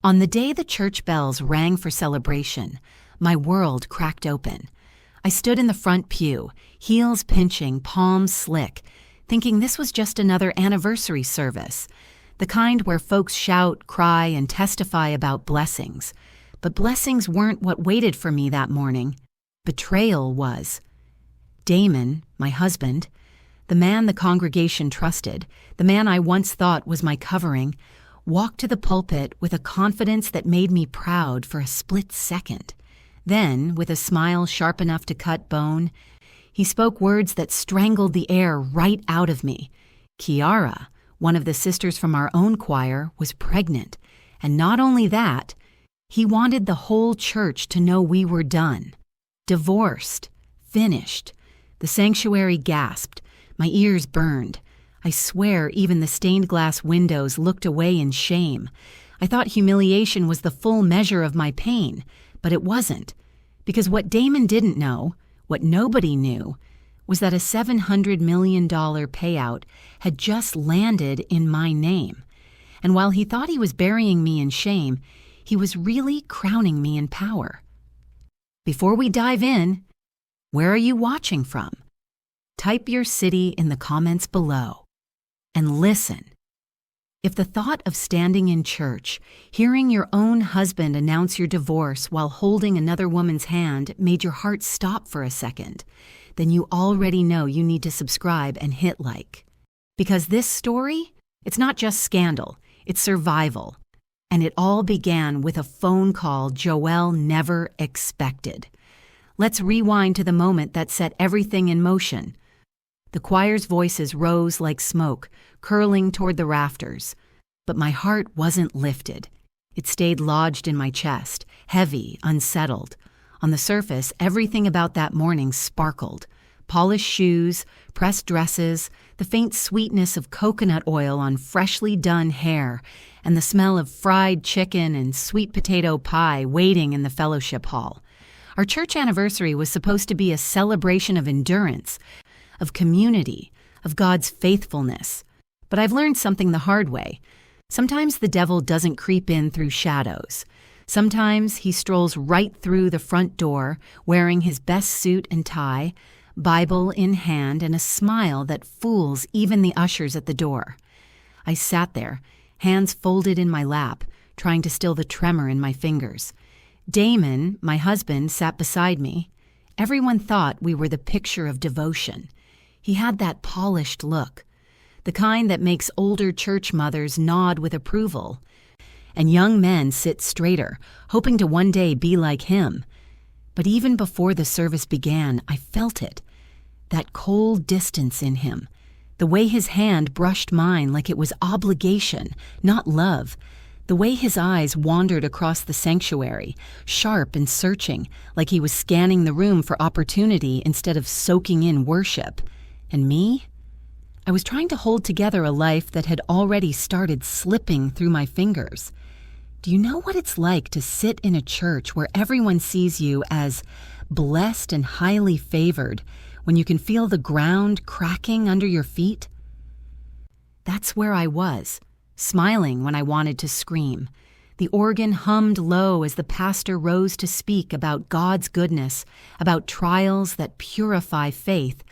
On the day the church bells rang for celebration, my world cracked open. I stood in the front pew, heels pinching, palms slick, thinking this was just another anniversary service, the kind where folks shout, cry, and testify about blessings. But blessings weren't what waited for me that morning. Betrayal was. Damon, my husband, the man the congregation trusted, the man I once thought was my covering, walked to the pulpit with a confidence that made me proud for a split second. Then, with a smile sharp enough to cut bone, he spoke words that strangled the air right out of me. Kiara, one of the sisters from our own choir, was pregnant, and not only that, he wanted the whole church to know we were done. Divorced. Finished. The sanctuary gasped. My ears burned. I swear even the stained glass windows looked away in shame. I thought humiliation was the full measure of my pain, but it wasn't. Because what Damon didn't know, what nobody knew, was that a $700 million payout had just landed in my name. And while he thought he was burying me in shame, he was really crowning me in power. Before we dive in, where are you watching from? Type your city in the comments below. And listen. If the thought of standing in church, hearing your own husband announce your divorce while holding another woman's hand made your heart stop for a second, then you already know you need to subscribe and hit like. Because this story, it's not just scandal, it's survival. And it all began with a phone call Joelle never expected. Let's rewind to the moment that set everything in motion. The choir's voices rose like smoke, curling toward the rafters. But my heart wasn't lifted. It stayed lodged in my chest, heavy, unsettled. On the surface, everything about that morning sparkled. Polished shoes, pressed dresses, the faint sweetness of coconut oil on freshly done hair, and the smell of fried chicken and sweet potato pie waiting in the fellowship hall. Our church anniversary was supposed to be a celebration of endurance, of community, of God's faithfulness. But I've learned something the hard way. Sometimes the devil doesn't creep in through shadows. Sometimes he strolls right through the front door, wearing his best suit and tie, Bible in hand, and a smile that fools even the ushers at the door. I sat there, hands folded in my lap, trying to still the tremor in my fingers. Damon, my husband, sat beside me. Everyone thought we were the picture of devotion. He had that polished look, the kind that makes older church mothers nod with approval, and young men sit straighter, hoping to one day be like him. But even before the service began, I felt it, that cold distance in him, the way his hand brushed mine like it was obligation, not love, the way his eyes wandered across the sanctuary, sharp and searching, like he was scanning the room for opportunity instead of soaking in worship. And me? I was trying to hold together a life that had already started slipping through my fingers. Do you know what it's like to sit in a church where everyone sees you as blessed and highly favored when you can feel the ground cracking under your feet? That's where I was, smiling when I wanted to scream. The organ hummed low as the pastor rose to speak about God's goodness, about trials that purify faith.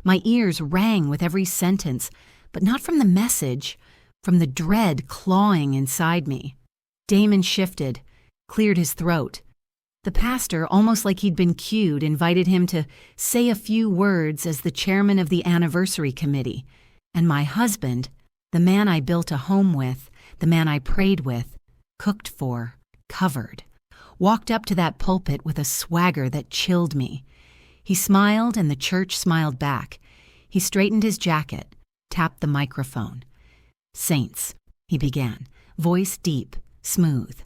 My ears rang with every sentence, but not from the message, from the dread clawing inside me. Damon shifted, cleared his throat. The pastor, almost like he'd been cued, invited him to say a few words as the chairman of the anniversary committee. And my husband, the man I built a home with, the man I prayed with, cooked for, covered, walked up to that pulpit with a swagger that chilled me. He smiled and the church smiled back. He straightened his jacket, tapped the microphone. "Saints," he began, voice deep, smooth.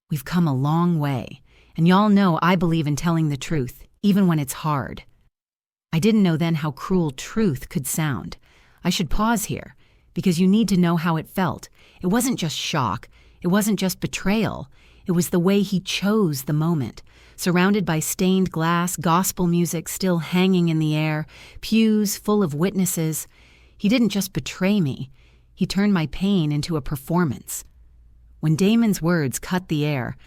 "We've come a long way, and y'all know I believe in telling the truth, even when it's hard." I didn't know then how cruel truth could sound. I should pause here, because you need to know how it felt. It wasn't just shock. It wasn't just betrayal. It was the way he chose the moment. Surrounded by stained glass, gospel music still hanging in the air, pews full of witnesses. He didn't just betray me. He turned my pain into a performance. When Damon's words cut the air,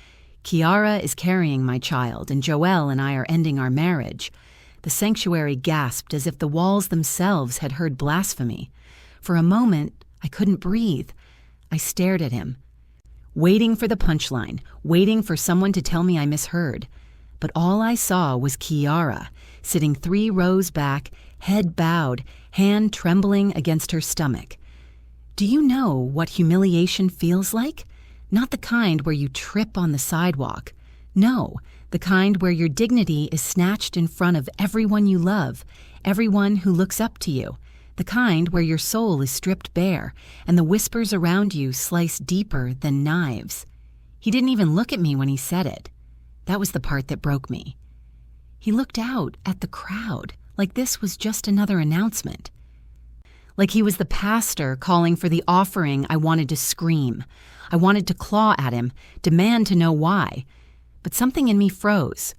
"Kiara is carrying my child, and Joelle and I are ending our marriage," the sanctuary gasped as if the walls themselves had heard blasphemy. For a moment, I couldn't breathe. I stared at him, waiting for the punchline, waiting for someone to tell me I misheard. But all I saw was Kiara, sitting 3 rows back, head bowed, hand trembling against her stomach. Do you know what humiliation feels like? Not the kind where you trip on the sidewalk. No, the kind where your dignity is snatched in front of everyone you love, everyone who looks up to you. The kind where your soul is stripped bare and the whispers around you slice deeper than knives. He didn't even look at me when he said it. That was the part that broke me. He looked out at the crowd like this was just another announcement. Like he was the pastor calling for the offering. I wanted to scream. I wanted to claw at him, demand to know why. But something in me froze.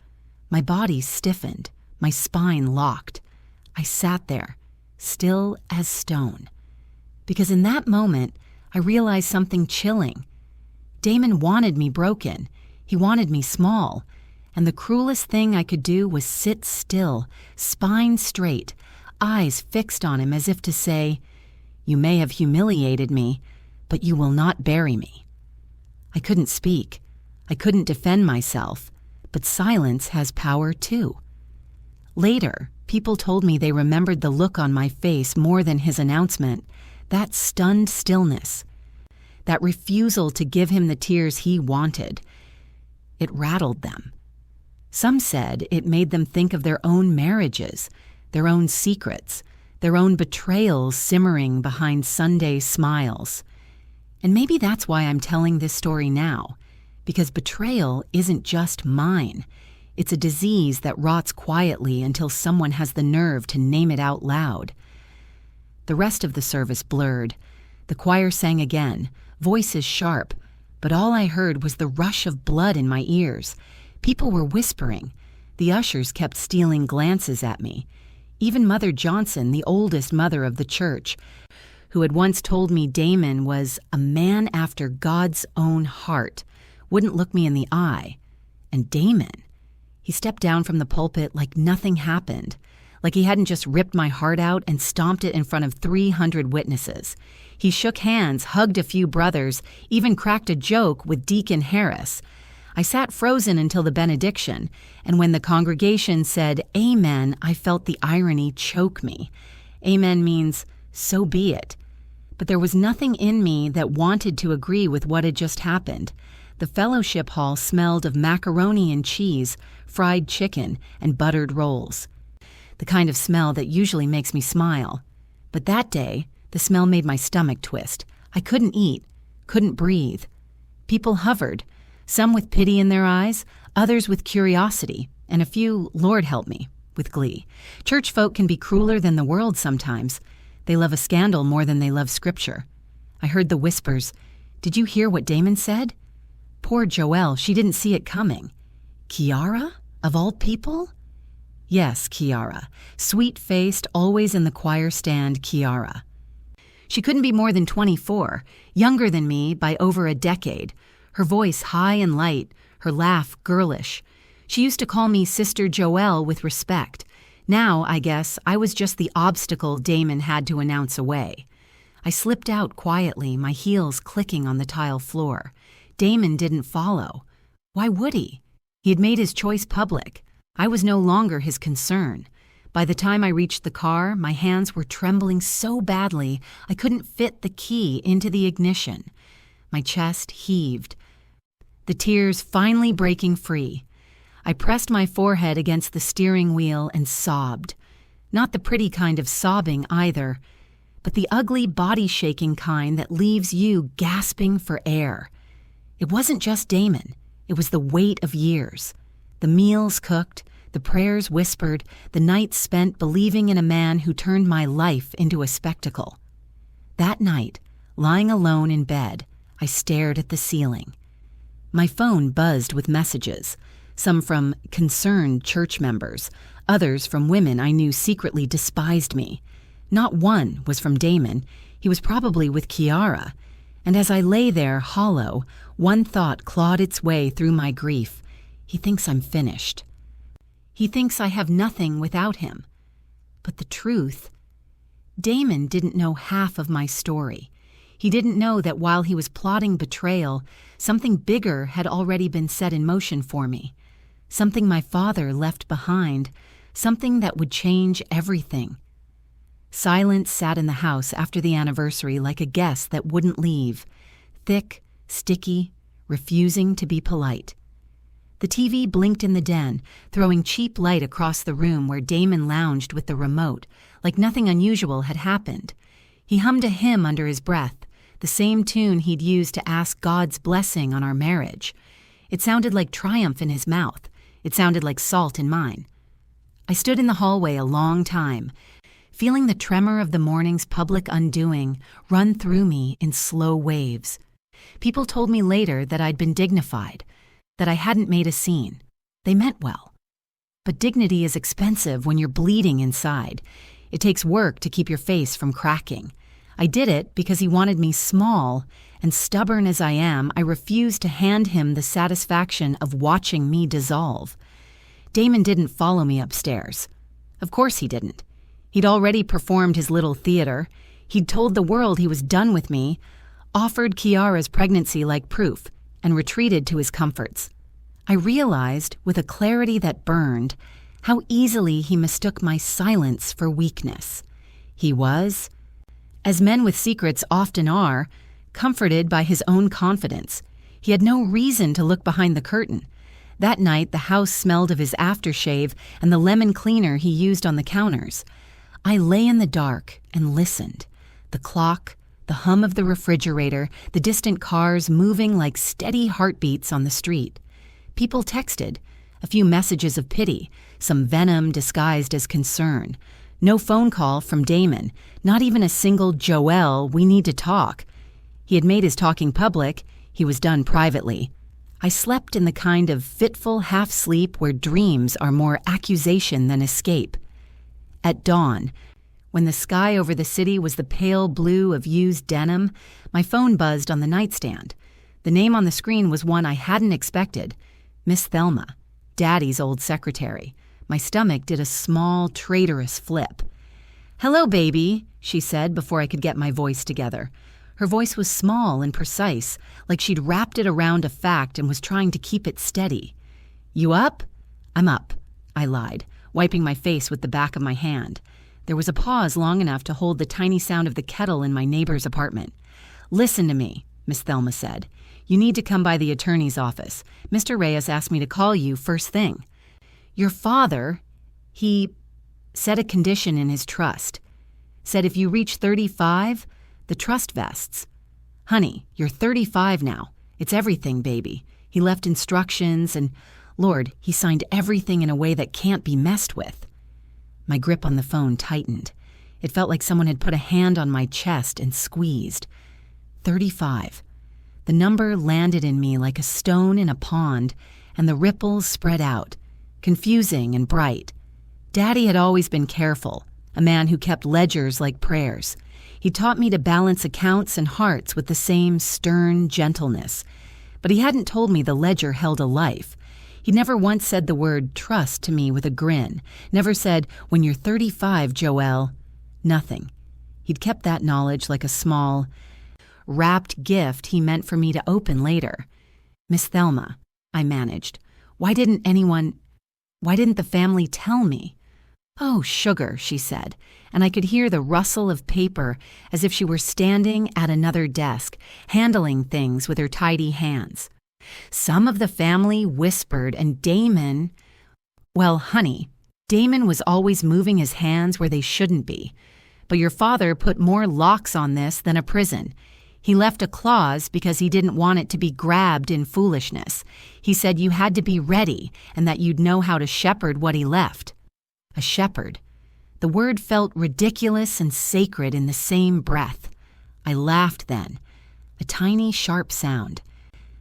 My body stiffened, my spine locked. I sat there, still as stone. Because in that moment, I realized something chilling. Damon wanted me broken. He wanted me small. And the cruelest thing I could do was sit still, spine straight, eyes fixed on him as if to say, "You may have humiliated me, but you will not bury me." I couldn't speak. I couldn't defend myself, but silence has power too. Later, people told me they remembered the look on my face more than his announcement, that stunned stillness, that refusal to give him the tears he wanted. It rattled them. Some said it made them think of their own marriages, their own secrets, their own betrayals simmering behind Sunday smiles. And maybe that's why I'm telling this story now, because betrayal isn't just mine. It's a disease that rots quietly until someone has the nerve to name it out loud. The rest of the service blurred. The choir sang again, voices sharp, but all I heard was the rush of blood in my ears. People were whispering. The ushers kept stealing glances at me. Even Mother Johnson, the oldest mother of the church, who had once told me Damon was a man after God's own heart, wouldn't look me in the eye. And Damon, he stepped down from the pulpit like nothing happened, like he hadn't just ripped my heart out and stomped it in front of 300 witnesses. He shook hands, hugged a few brothers, even cracked a joke with Deacon Harris. I sat frozen until the benediction, and when the congregation said amen, I felt the irony choke me. Amen means, so be it. But there was nothing in me that wanted to agree with what had just happened. The fellowship hall smelled of macaroni and cheese, fried chicken, and buttered rolls. The kind of smell that usually makes me smile. But that day, the smell made my stomach twist. I couldn't eat, couldn't breathe. People hovered, some with pity in their eyes, others with curiosity, and a few, Lord help me, with glee. Church folk can be crueler than the world sometimes. They love a scandal more than they love scripture. I heard the whispers. Did you hear what Damon said? Poor Joelle, she didn't see it coming. Kiara? Of all people? Yes, Kiara. Sweet-faced, always in the choir stand, Kiara. She couldn't be more than 24, younger than me by over a decade. Her voice high and light, her laugh girlish. She used to call me Sister Joelle with respect. Now, I guess, I was just the obstacle Damon had to announce away. I slipped out quietly, my heels clicking on the tile floor. Damon didn't follow. Why would he? He had made his choice public. I was no longer his concern. By the time I reached the car, my hands were trembling so badly I couldn't fit the key into the ignition. My chest heaved, the tears finally breaking free. I pressed my forehead against the steering wheel and sobbed. Not the pretty kind of sobbing either, but the ugly body-shaking kind that leaves you gasping for air. It wasn't just Damon. It was the weight of years. The meals cooked, the prayers whispered, the nights spent believing in a man who turned my life into a spectacle. That night, lying alone in bed, I stared at the ceiling. My phone buzzed with messages, some from concerned church members, others from women I knew secretly despised me. Not one was from Damon. He was probably with Kiara. And as I lay there hollow, One thought clawed its way through my grief. He thinks I'm finished. He thinks I have nothing without him. But the truth, Damon didn't know half of my story. He didn't know that while he was plotting betrayal, something bigger had already been set in motion for me. Something my father left behind, something that would change everything. Silence sat in the house after the anniversary like a guest that wouldn't leave, thick, sticky, refusing to be polite. The TV blinked in the den, throwing cheap light across the room where Damon lounged with the remote, like nothing unusual had happened. He hummed a hymn under his breath, the same tune he'd used to ask God's blessing on our marriage. It sounded like triumph in his mouth. It sounded like salt in mine. I stood in the hallway a long time, feeling the tremor of the morning's public undoing run through me in slow waves. People told me later that I'd been dignified, that I hadn't made a scene. They meant well. But dignity is expensive when you're bleeding inside. It takes work to keep your face from cracking. I did it because he wanted me small, and stubborn as I am, I refused to hand him the satisfaction of watching me dissolve. Damon didn't follow me upstairs. Of course he didn't. He'd already performed his little theater. He'd told the world he was done with me, offered Kiara's pregnancy like proof, and retreated to his comforts. I realized, with a clarity that burned, how easily he mistook my silence for weakness. He was, as men with secrets often are, comforted by his own confidence. He had no reason to look behind the curtain. That night, the house smelled of his aftershave and the lemon cleaner he used on the counters. I lay in the dark and listened. The clock, the hum of the refrigerator, the distant cars moving like steady heartbeats on the street. People texted, a few messages of pity, some venom disguised as concern. No phone call from Damon, not even a single "Joelle, we need to talk." He had made his talking public, he was done privately. I slept in the kind of fitful half-sleep where dreams are more accusation than escape. At dawn, when the sky over the city was the pale blue of used denim, my phone buzzed on the nightstand. The name on the screen was one I hadn't expected, Miss Thelma, Daddy's old secretary. My stomach did a small, traitorous flip. "Hello, baby," she said before I could get my voice together. Her voice was small and precise, like she'd wrapped it around a fact and was trying to keep it steady. "You up?" "I'm up," I lied, wiping my face with the back of my hand. There was a pause long enough to hold the tiny sound of the kettle in my neighbor's apartment. "Listen to me," Miss Thelma said. "You need to come by the attorney's office. Mr. Reyes asked me to call you first thing. Your father, he set a condition in his trust. Said if you reach 35, the trust vests. Honey, you're 35 now. It's everything, baby. He left instructions and, Lord, he signed everything in a way that can't be messed with." My grip on the phone tightened. It felt like someone had put a hand on my chest and squeezed. 35. The number landed in me like a stone in a pond, and the ripples spread out, confusing and bright. Daddy had always been careful, a man who kept ledgers like prayers. He taught me to balance accounts and hearts with the same stern gentleness. But he hadn't told me the ledger held a life. He never once said the word trust to me with a grin, never said, "When you're 35, Joelle." Nothing. He'd kept that knowledge like a small, wrapped gift he meant for me to open later. "Miss Thelma," I managed. Why didn't the family tell me?" "Oh, sugar," she said, and I could hear the rustle of paper as if she were standing at another desk, handling things with her tidy hands. "Some of the family whispered, and Damon—" "Well, honey, Damon was always moving his hands where they shouldn't be. But your father put more locks on this than a prison. He left a clause because he didn't want it to be grabbed in foolishness. He said you had to be ready and that you'd know how to shepherd what he left." A shepherd. The word felt ridiculous and sacred in the same breath. I laughed then, a tiny, sharp sound.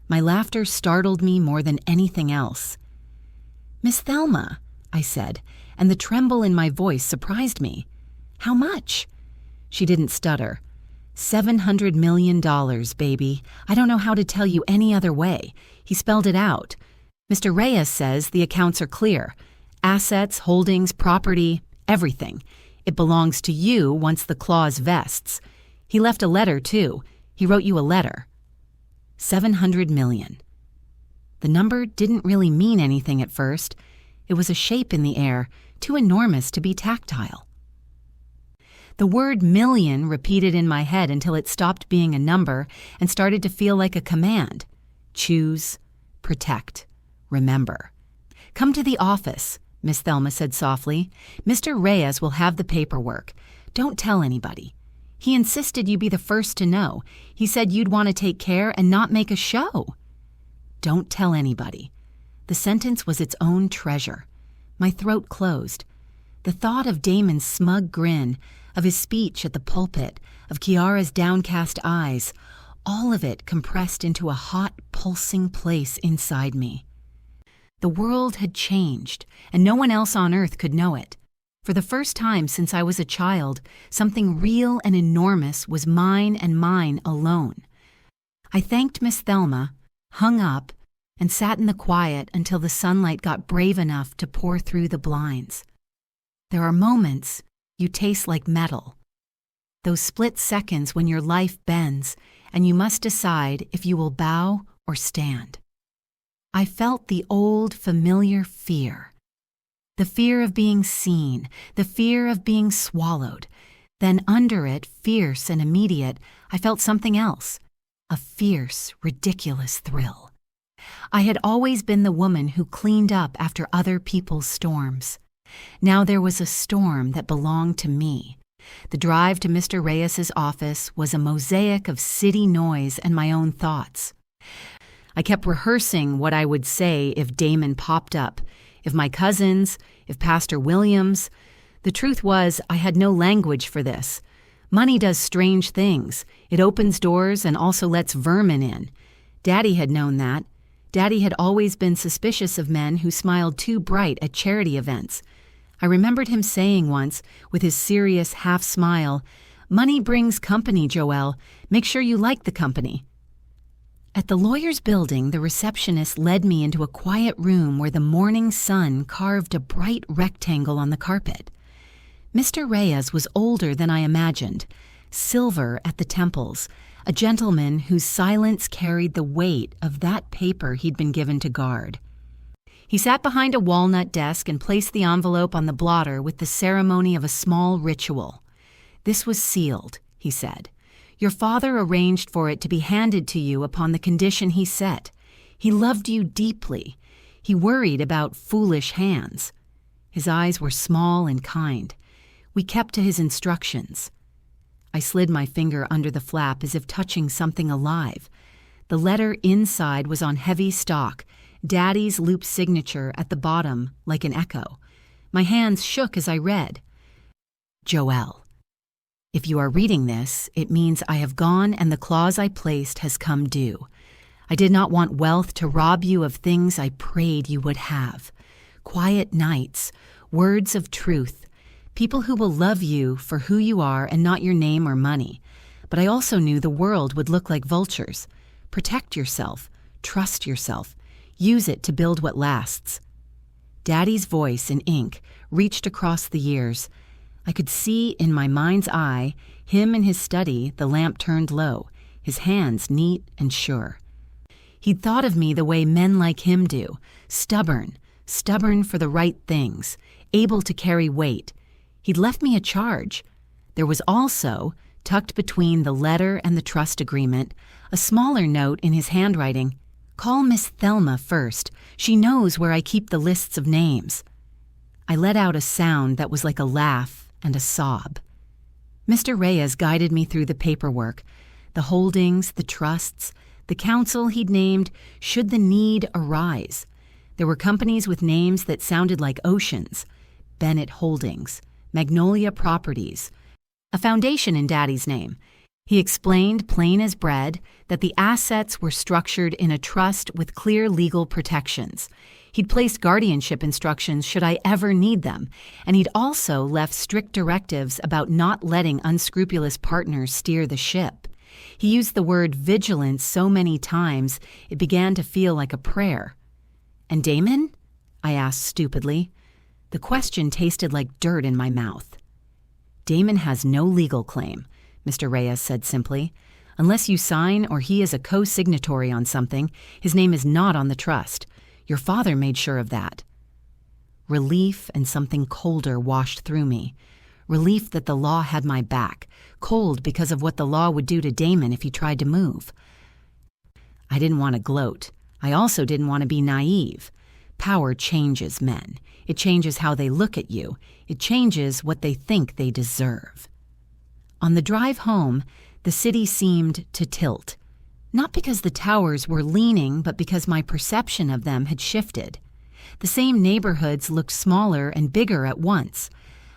My laughter startled me more than anything else. "Miss Thelma," I said, and the tremble in my voice surprised me. "How much?" She didn't stutter. $700 million, baby. I don't know how to tell you any other way. He spelled it out. Mr. Reyes says the accounts are clear. Assets, holdings, property, everything. It belongs to you once the clause vests. He left a letter, too. He wrote you a letter. 700 million. The number didn't really mean anything at first. It was a shape in the air, too enormous to be tactile. The word million repeated in my head until it stopped being a number and started to feel like a command. Choose, protect, remember. Come to the office, Miss Thelma said softly. Mr. Reyes will have the paperwork. Don't tell anybody. He insisted you be the first to know. He said you'd want to take care and not make a show. Don't tell anybody. The sentence was its own treasure. My throat closed. The thought of Damon's smug grin, of his speech at the pulpit, of Kiara's downcast eyes, all of it compressed into a hot, pulsing place inside me. The world had changed, and no one else on earth could know it. For the first time since I was a child, something real and enormous was mine and mine alone. I thanked Miss Thelma, hung up, and sat in the quiet until the sunlight got brave enough to pour through the blinds. There are moments you taste like metal. Those split seconds when your life bends and you must decide if you will bow or stand. I felt the old familiar fear. The fear of being seen, the fear of being swallowed. Then under it, fierce and immediate, I felt something else, a fierce, ridiculous thrill. I had always been the woman who cleaned up after other people's storms. Now there was a storm that belonged to me. The drive to Mr. Reyes's office was a mosaic of city noise and my own thoughts. I kept rehearsing what I would say if Damon popped up, if my cousins, if Pastor Williams. The truth was, I had no language for this. Money does strange things. It opens doors and also lets vermin in. Daddy had known that. Daddy had always been suspicious of men who smiled too bright at charity events. I remembered him saying once, with his serious half-smile, "Money brings company, Joelle. Make sure you like the company." At the lawyer's building, the receptionist led me into a quiet room where the morning sun carved a bright rectangle on the carpet. Mr. Reyes was older than I imagined, silver at the temples, a gentleman whose silence carried the weight of that paper he'd been given to guard. He sat behind a walnut desk and placed the envelope on the blotter with the ceremony of a small ritual. "This was sealed," he said. "Your father arranged for it to be handed to you upon the condition he set. He loved you deeply. He worried about foolish hands." His eyes were small and kind. We kept to his instructions. I slid my finger under the flap as if touching something alive. The letter inside was on heavy stock, Daddy's loop signature at the bottom like an echo. My hands shook as I read. "Joelle, if you are reading this, it means I have gone and the clause I placed has come due. I did not want wealth to rob you of things I prayed you would have. Quiet nights, words of truth, people who will love you for who you are and not your name or money. But I also knew the world would look like vultures. Protect yourself, trust yourself, use it to build what lasts." Daddy's voice in ink reached across the years. I could see in my mind's eye him in his study, the lamp turned low, his hands neat and sure. He'd thought of me the way men like him do, stubborn for the right things, able to carry weight. He'd left me a charge. There was also, tucked between the letter and the trust agreement, a smaller note in his handwriting. "Call Miss Thelma first. She knows where I keep the lists of names." I let out a sound that was like a laugh and a sob. Mr. Reyes guided me through the paperwork, the holdings, the trusts, the council he'd named should the need arise. There were companies with names that sounded like oceans: Bennett Holdings, Magnolia Properties, a foundation in Daddy's name. He explained, plain as bread, that the assets were structured in a trust with clear legal protections. He'd placed guardianship instructions should I ever need them, and he'd also left strict directives about not letting unscrupulous partners steer the ship. He used the word vigilance so many times it began to feel like a prayer. "And Damon?" I asked stupidly. The question tasted like dirt in my mouth. "Damon has no legal claim," Mr. Reyes said simply. "Unless you sign or he is a co-signatory on something, his name is not on the trust. Your father made sure of that." Relief and something colder washed through me. Relief that the law had my back, cold because of what the law would do to Damon if he tried to move. I didn't want to gloat. I also didn't want to be naive. Power changes men. It changes how they look at you. It changes what they think they deserve. On the drive home, the city seemed to tilt. Not because the towers were leaning, but because my perception of them had shifted. The same neighborhoods looked smaller and bigger at once.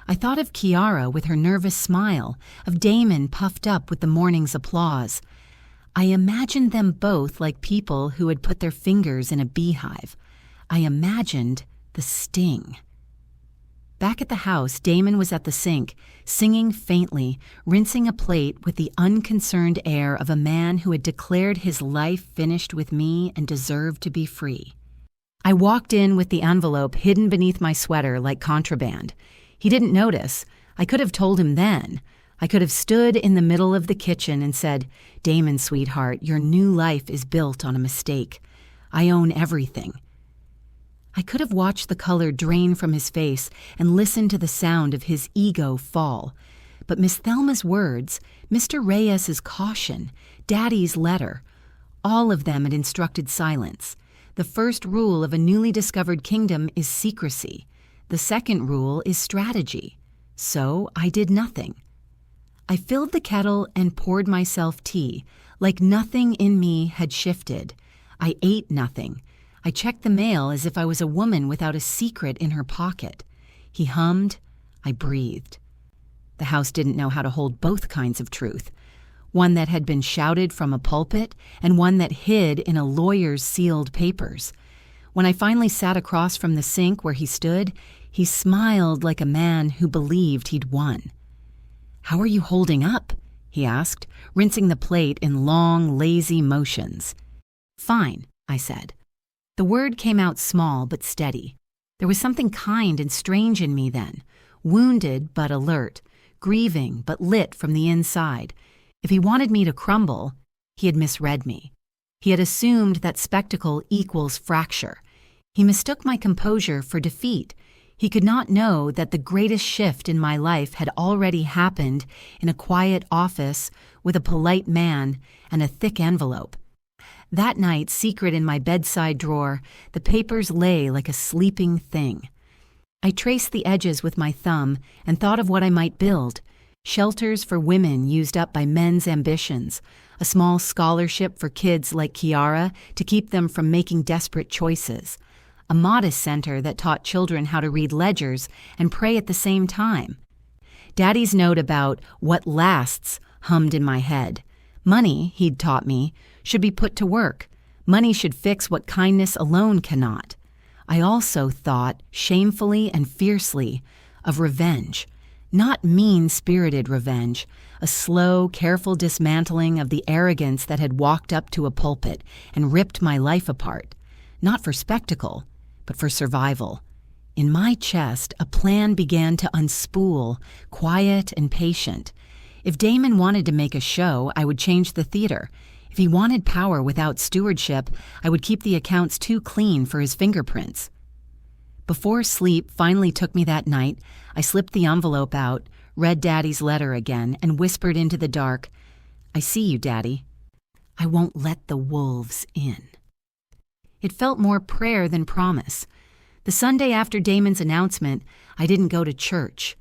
I thought of Kiara with her nervous smile, of Damon puffed up with the morning's applause. I imagined them both like people who had put their fingers in a beehive. I imagined the sting. Back at the house, Damon was at the sink, singing faintly, rinsing a plate with the unconcerned air of a man who had declared his life finished with me and deserved to be free. I walked in with the envelope hidden beneath my sweater like contraband. He didn't notice. I could have told him then. I could have stood in the middle of the kitchen and said, "Damon, sweetheart, your new life is built on a mistake. I own everything." I could have watched the color drain from his face and listened to the sound of his ego fall. But Miss Thelma's words, Mr. Reyes's caution, Daddy's letter, all of them had instructed silence. The first rule of a newly discovered kingdom is secrecy. The second rule is strategy. So I did nothing. I filled the kettle and poured myself tea, like nothing in me had shifted. I ate nothing. I checked the mail as if I was a woman without a secret in her pocket. He hummed. I breathed. The house didn't know how to hold both kinds of truth, one that had been shouted from a pulpit and one that hid in a lawyer's sealed papers. When I finally sat across from the sink where he stood, he smiled like a man who believed he'd won. "How are you holding up?" he asked, rinsing the plate in long, lazy motions. "Fine," I said. The word came out small but steady. There was something kind and strange in me then, wounded but alert, grieving but lit from the inside. If he wanted me to crumble, he had misread me. He had assumed that spectacle equals fracture. He mistook my composure for defeat. He could not know that the greatest shift in my life had already happened in a quiet office with a polite man and a thick envelope. That night, secret in my bedside drawer, the papers lay like a sleeping thing. I traced the edges with my thumb and thought of what I might build. Shelters for women used up by men's ambitions, a small scholarship for kids like Kiara to keep them from making desperate choices, a modest center that taught children how to read ledgers and pray at the same time. Daddy's note about what lasts hummed in my head. Money, he'd taught me, should be put to work. Money should fix what kindness alone cannot. I also thought, shamefully and fiercely, of revenge. Not mean-spirited revenge, a slow, careful dismantling of the arrogance that had walked up to a pulpit and ripped my life apart. Not for spectacle, but for survival. In my chest, a plan began to unspool, quiet and patient. If Damon wanted to make a show, I would change the theater. If he wanted power without stewardship, I would keep the accounts too clean for his fingerprints. Before sleep finally took me that night, I slipped the envelope out, read Daddy's letter again, and whispered into the dark, "I see you, Daddy. I won't let the wolves in." It felt more prayer than promise. The Sunday after Damon's announcement, I didn't go to church.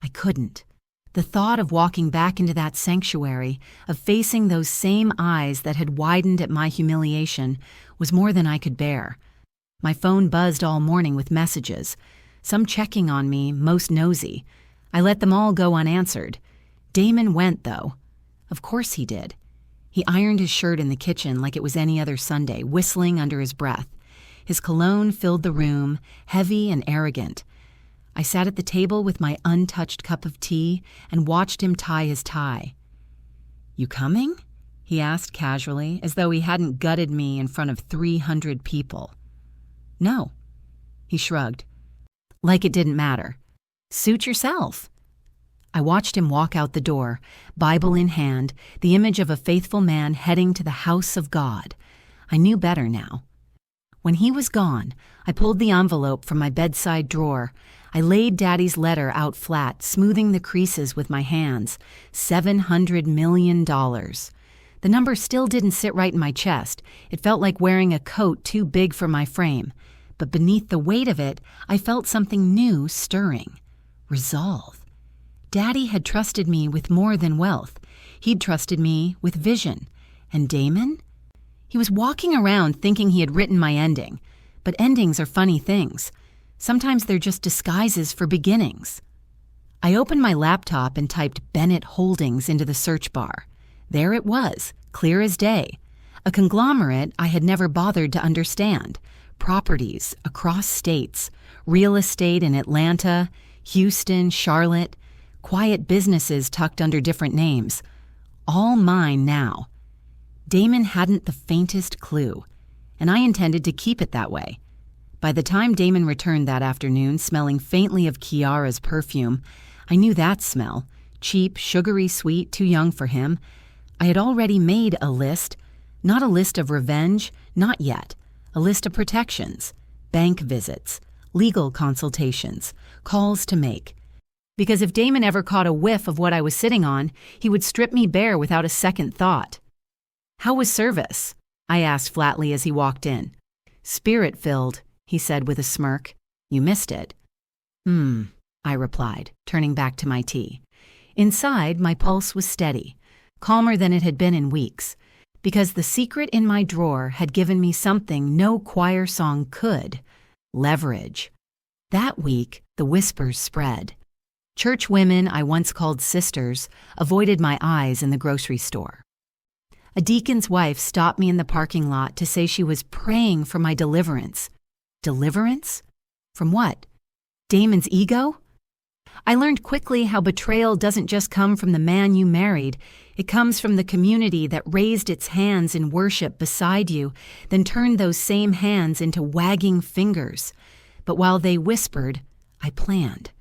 I couldn't. The thought of walking back into that sanctuary, of facing those same eyes that had widened at my humiliation, was more than I could bear. My phone buzzed all morning with messages, some checking on me, most nosy. I let them all go unanswered. Damon went, though. Of course he did. He ironed his shirt in the kitchen like it was any other Sunday, whistling under his breath. His cologne filled the room, heavy and arrogant. I sat at the table with my untouched cup of tea and watched him tie his tie. "You coming?" he asked casually, as though he hadn't gutted me in front of 300 people. "No." He shrugged. Like it didn't matter. "Suit yourself." I watched him walk out the door, Bible in hand, the image of a faithful man heading to the house of God. I knew better now. When he was gone, I pulled the envelope from my bedside drawer. I laid Daddy's letter out flat, smoothing the creases with my hands. $700 million. The number still didn't sit right in my chest. It felt like wearing a coat too big for my frame. But beneath the weight of it, I felt something new stirring. Resolve. Daddy had trusted me with more than wealth. He'd trusted me with vision. And Damon? He was walking around thinking he had written my ending. But endings are funny things. Sometimes they're just disguises for beginnings. I opened my laptop and typed Bennett Holdings into the search bar. There it was, clear as day. A conglomerate I had never bothered to understand. Properties across states, real estate in Atlanta, Houston, Charlotte, quiet businesses tucked under different names. All mine now. Damon hadn't the faintest clue, and I intended to keep it that way. By the time Damon returned that afternoon, smelling faintly of Kiara's perfume, I knew that smell. Cheap, sugary sweet, too young for him. I had already made a list. Not a list of revenge, not yet. A list of protections, bank visits, legal consultations, calls to make. Because if Damon ever caught a whiff of what I was sitting on, he would strip me bare without a second thought. "How was service?" I asked flatly as he walked in. "Spirit-filled," he said with a smirk. "You missed it." I replied, turning back to my tea. Inside, my pulse was steady, calmer than it had been in weeks, because the secret in my drawer had given me something no choir song could: leverage. That week, the whispers spread. Church women I once called sisters avoided my eyes in the grocery store. A deacon's wife stopped me in the parking lot to say she was praying for my deliverance. Deliverance? From what? Damon's ego? I learned quickly how betrayal doesn't just come from the man you married. It comes from the community that raised its hands in worship beside you, then turned those same hands into wagging fingers. But while they whispered, I planned.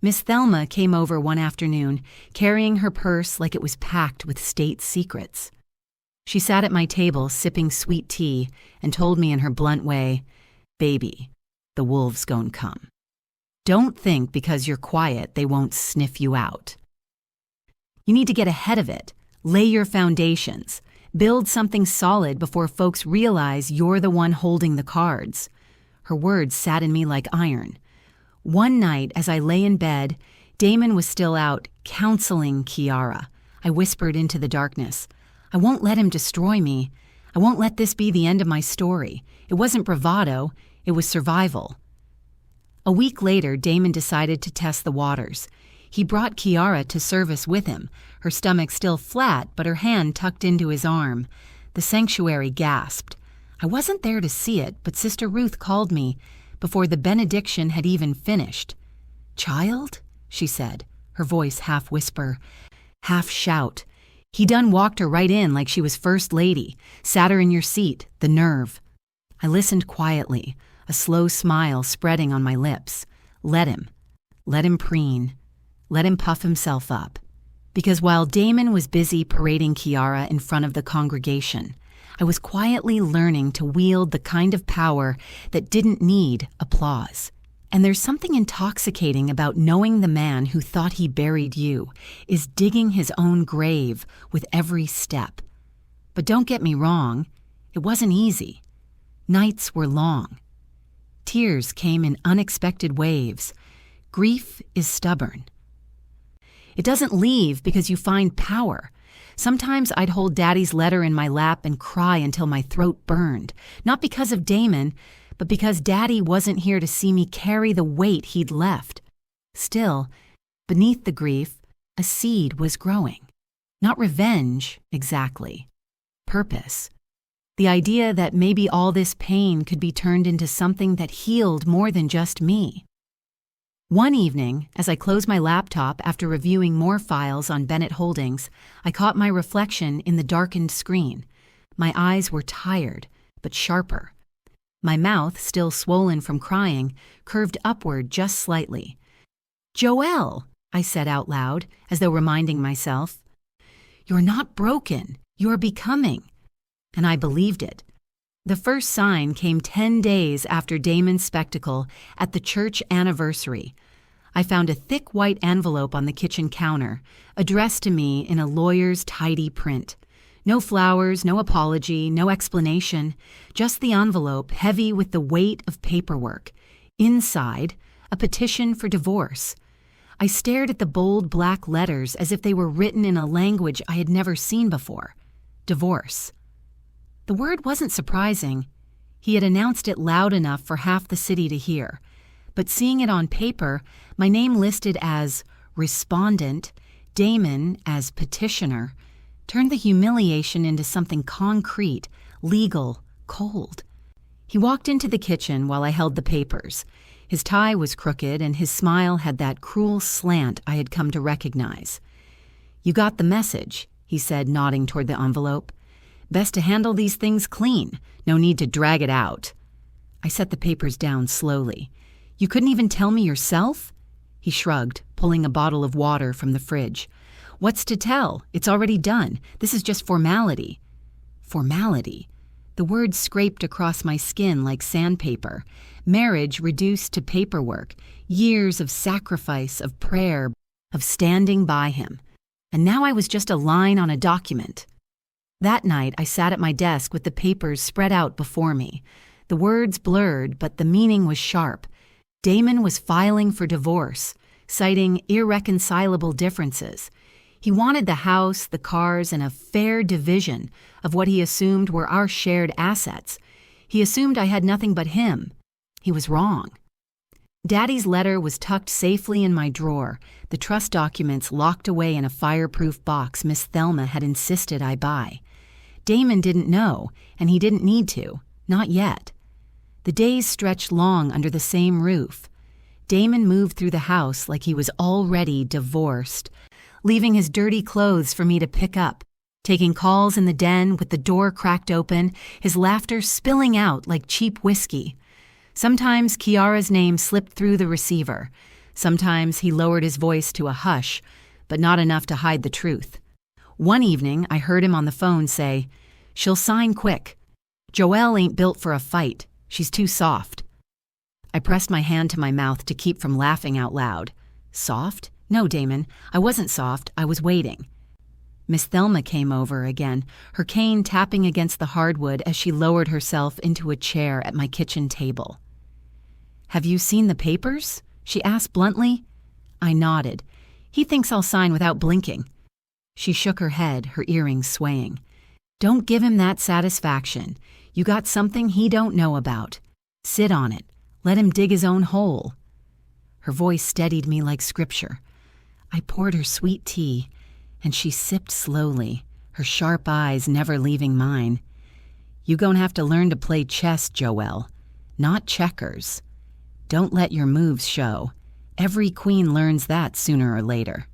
Miss Thelma came over one afternoon, carrying her purse like it was packed with state secrets. She sat at my table sipping sweet tea and told me in her blunt way, "Baby, the wolves gon' come. Don't think because you're quiet they won't sniff you out. You need to get ahead of it, lay your foundations, build something solid before folks realize you're the one holding the cards." Her words sat in me like iron. One night, as I lay in bed, Damon was still out counseling Kiara. I whispered into the darkness, "I won't let him destroy me. I won't let this be the end of my story. It wasn't bravado, it was survival." A week later, Damon decided to test the waters. He brought Kiara to service with him, her stomach still flat but her hand tucked into his arm. The sanctuary gasped. I wasn't there to see it, but Sister Ruth called me before the benediction had even finished. "Child?" she said, her voice half whisper, half shout. He done walked her right in like she was First Lady, sat her in your seat, the nerve. I listened quietly, a slow smile spreading on my lips. Let him preen. Let him puff himself up. Because while Damon was busy parading Kiara in front of the congregation, I was quietly learning to wield the kind of power that didn't need applause. And there's something intoxicating about knowing the man who thought he buried you is digging his own grave with every step. But don't get me wrong, it wasn't easy. Nights were long. Tears came in unexpected waves. Grief is stubborn. It doesn't leave because you find power. Sometimes I'd hold Daddy's letter in my lap and cry until my throat burned, not because of Damon, but because Daddy wasn't here to see me carry the weight he'd left. Still, beneath the grief, a seed was growing. Not revenge, exactly. Purpose. The idea that maybe all this pain could be turned into something that healed more than just me. One evening, as I closed my laptop after reviewing more files on Bennett Holdings, I caught my reflection in the darkened screen. My eyes were tired, but sharper. My mouth, still swollen from crying, curved upward just slightly. "Joelle," I said out loud, as though reminding myself. "You're not broken. You're becoming." And I believed it. The first sign came 10 days after Damon's spectacle at the church anniversary. I found a thick white envelope on the kitchen counter, addressed to me in a lawyer's tidy print. No flowers, no apology, no explanation, just the envelope heavy with the weight of paperwork. Inside, a petition for divorce. I stared at the bold black letters as if they were written in a language I had never seen before. Divorce. The word wasn't surprising. He had announced it loud enough for half the city to hear. But seeing it on paper, my name listed as respondent, Damon as petitioner, turned the humiliation into something concrete, legal, cold. He walked into the kitchen while I held the papers. His tie was crooked and his smile had that cruel slant I had come to recognize. "You got the message," he said, nodding toward the envelope. "Best to handle these things clean. No need to drag it out." I set the papers down slowly. "You couldn't even tell me yourself?" He shrugged, pulling a bottle of water from the fridge. "What's to tell? It's already done. This is just formality." Formality. The word scraped across my skin like sandpaper. Marriage reduced to paperwork. Years of sacrifice, of prayer, of standing by him. And now I was just a line on a document. That night, I sat at my desk with the papers spread out before me. The words blurred, but the meaning was sharp. Damon was filing for divorce, citing irreconcilable differences. He wanted the house, the cars, and a fair division of what he assumed were our shared assets. He assumed I had nothing but him. He was wrong. Daddy's letter was tucked safely in my drawer, the trust documents locked away in a fireproof box Miss Thelma had insisted I buy. Damon didn't know, and he didn't need to, not yet. The days stretched long under the same roof. Damon moved through the house like he was already divorced, leaving his dirty clothes for me to pick up, taking calls in the den with the door cracked open, his laughter spilling out like cheap whiskey. Sometimes Kiara's name slipped through the receiver. Sometimes he lowered his voice to a hush, but not enough to hide the truth. One evening, I heard him on the phone say, "She'll sign quick. Joelle ain't built for a fight. She's too soft." I pressed my hand to my mouth to keep from laughing out loud. Soft? No, Damon, I wasn't soft. I was waiting. Miss Thelma came over again, her cane tapping against the hardwood as she lowered herself into a chair at my kitchen table. "Have you seen the papers?" she asked bluntly. I nodded. "He thinks I'll sign without blinking." She shook her head, her earrings swaying. "Don't give him that satisfaction. You got something he don't know about. Sit on it. Let him dig his own hole." Her voice steadied me like scripture. I poured her sweet tea, and she sipped slowly, her sharp eyes never leaving mine. "You gon' have to learn to play chess, Joelle, not checkers. Don't let your moves show. Every queen learns that sooner or later."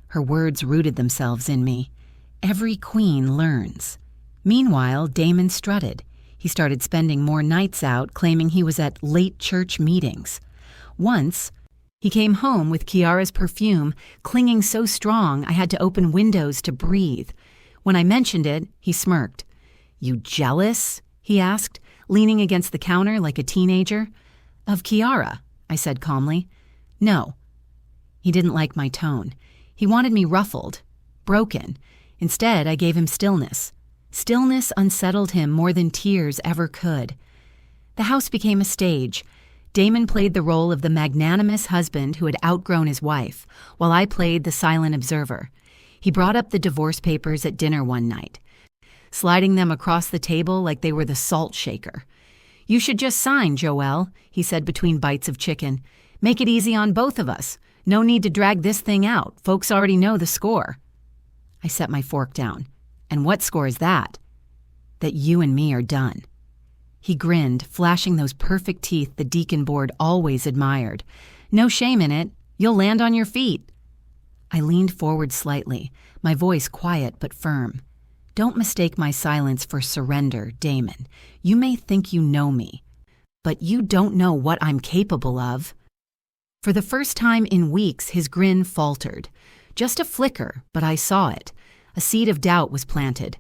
Her words rooted themselves in me. Every queen learns. Meanwhile, Damon strutted. He started spending more nights out, claiming he was at late church meetings. Once, he came home with Kiara's perfume, clinging so strong I had to open windows to breathe. When I mentioned it, he smirked. "You jealous?" he asked, leaning against the counter like a teenager. "Of Kiara," I said calmly. "No." He didn't like my tone. He wanted me ruffled, broken. Instead, I gave him stillness. Stillness unsettled him more than tears ever could. The house became a stage. Damon played the role of the magnanimous husband who had outgrown his wife, while I played the silent observer. He brought up the divorce papers at dinner one night, sliding them across the table like they were the salt shaker. "You should just sign, Joelle," he said between bites of chicken. "Make it easy on both of us. No need to drag this thing out. Folks already know the score." I set my fork down. "And what score is that?" "That you and me are done." He grinned, flashing those perfect teeth the deacon board always admired. "No shame in it. You'll land on your feet." I leaned forward slightly, my voice quiet but firm. "Don't mistake my silence for surrender, Damon. You may think you know me, but you don't know what I'm capable of." For the first time in weeks, his grin faltered. Just a flicker, but I saw it. A seed of doubt was planted.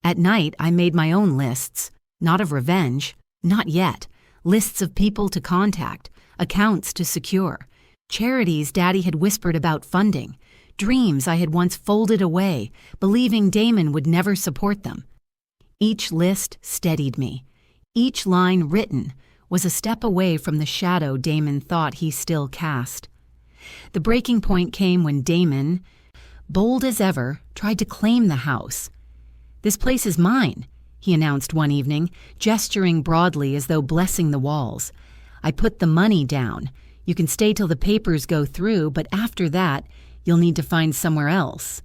At night, I made my own lists. Not of revenge, not yet. Lists of people to contact, accounts to secure, charities Daddy had whispered about funding, dreams I had once folded away, believing Damon would never support them. Each list steadied me. Each line written was a step away from the shadow Damon thought he still cast. The breaking point came when Damon, bold as ever, tried to claim the house. "This place is mine," he announced one evening, gesturing broadly as though blessing the walls. "I put the money down. You can stay till the papers go through, but after that, you'll need to find somewhere else."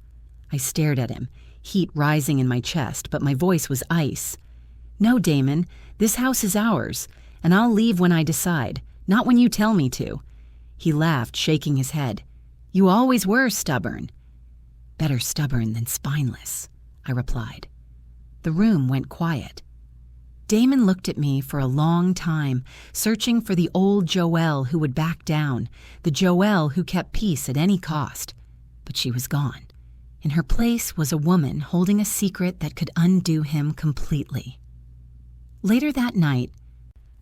I stared at him, heat rising in my chest, but my voice was ice. "No, Damon, this house is ours, and I'll leave when I decide, not when you tell me to." He laughed, shaking his head. "You always were stubborn." "Better stubborn than spineless," I replied. The room went quiet. Damon looked at me for a long time, searching for the old Joelle who would back down, the Joelle who kept peace at any cost. But she was gone. In her place was a woman holding a secret that could undo him completely. Later that night,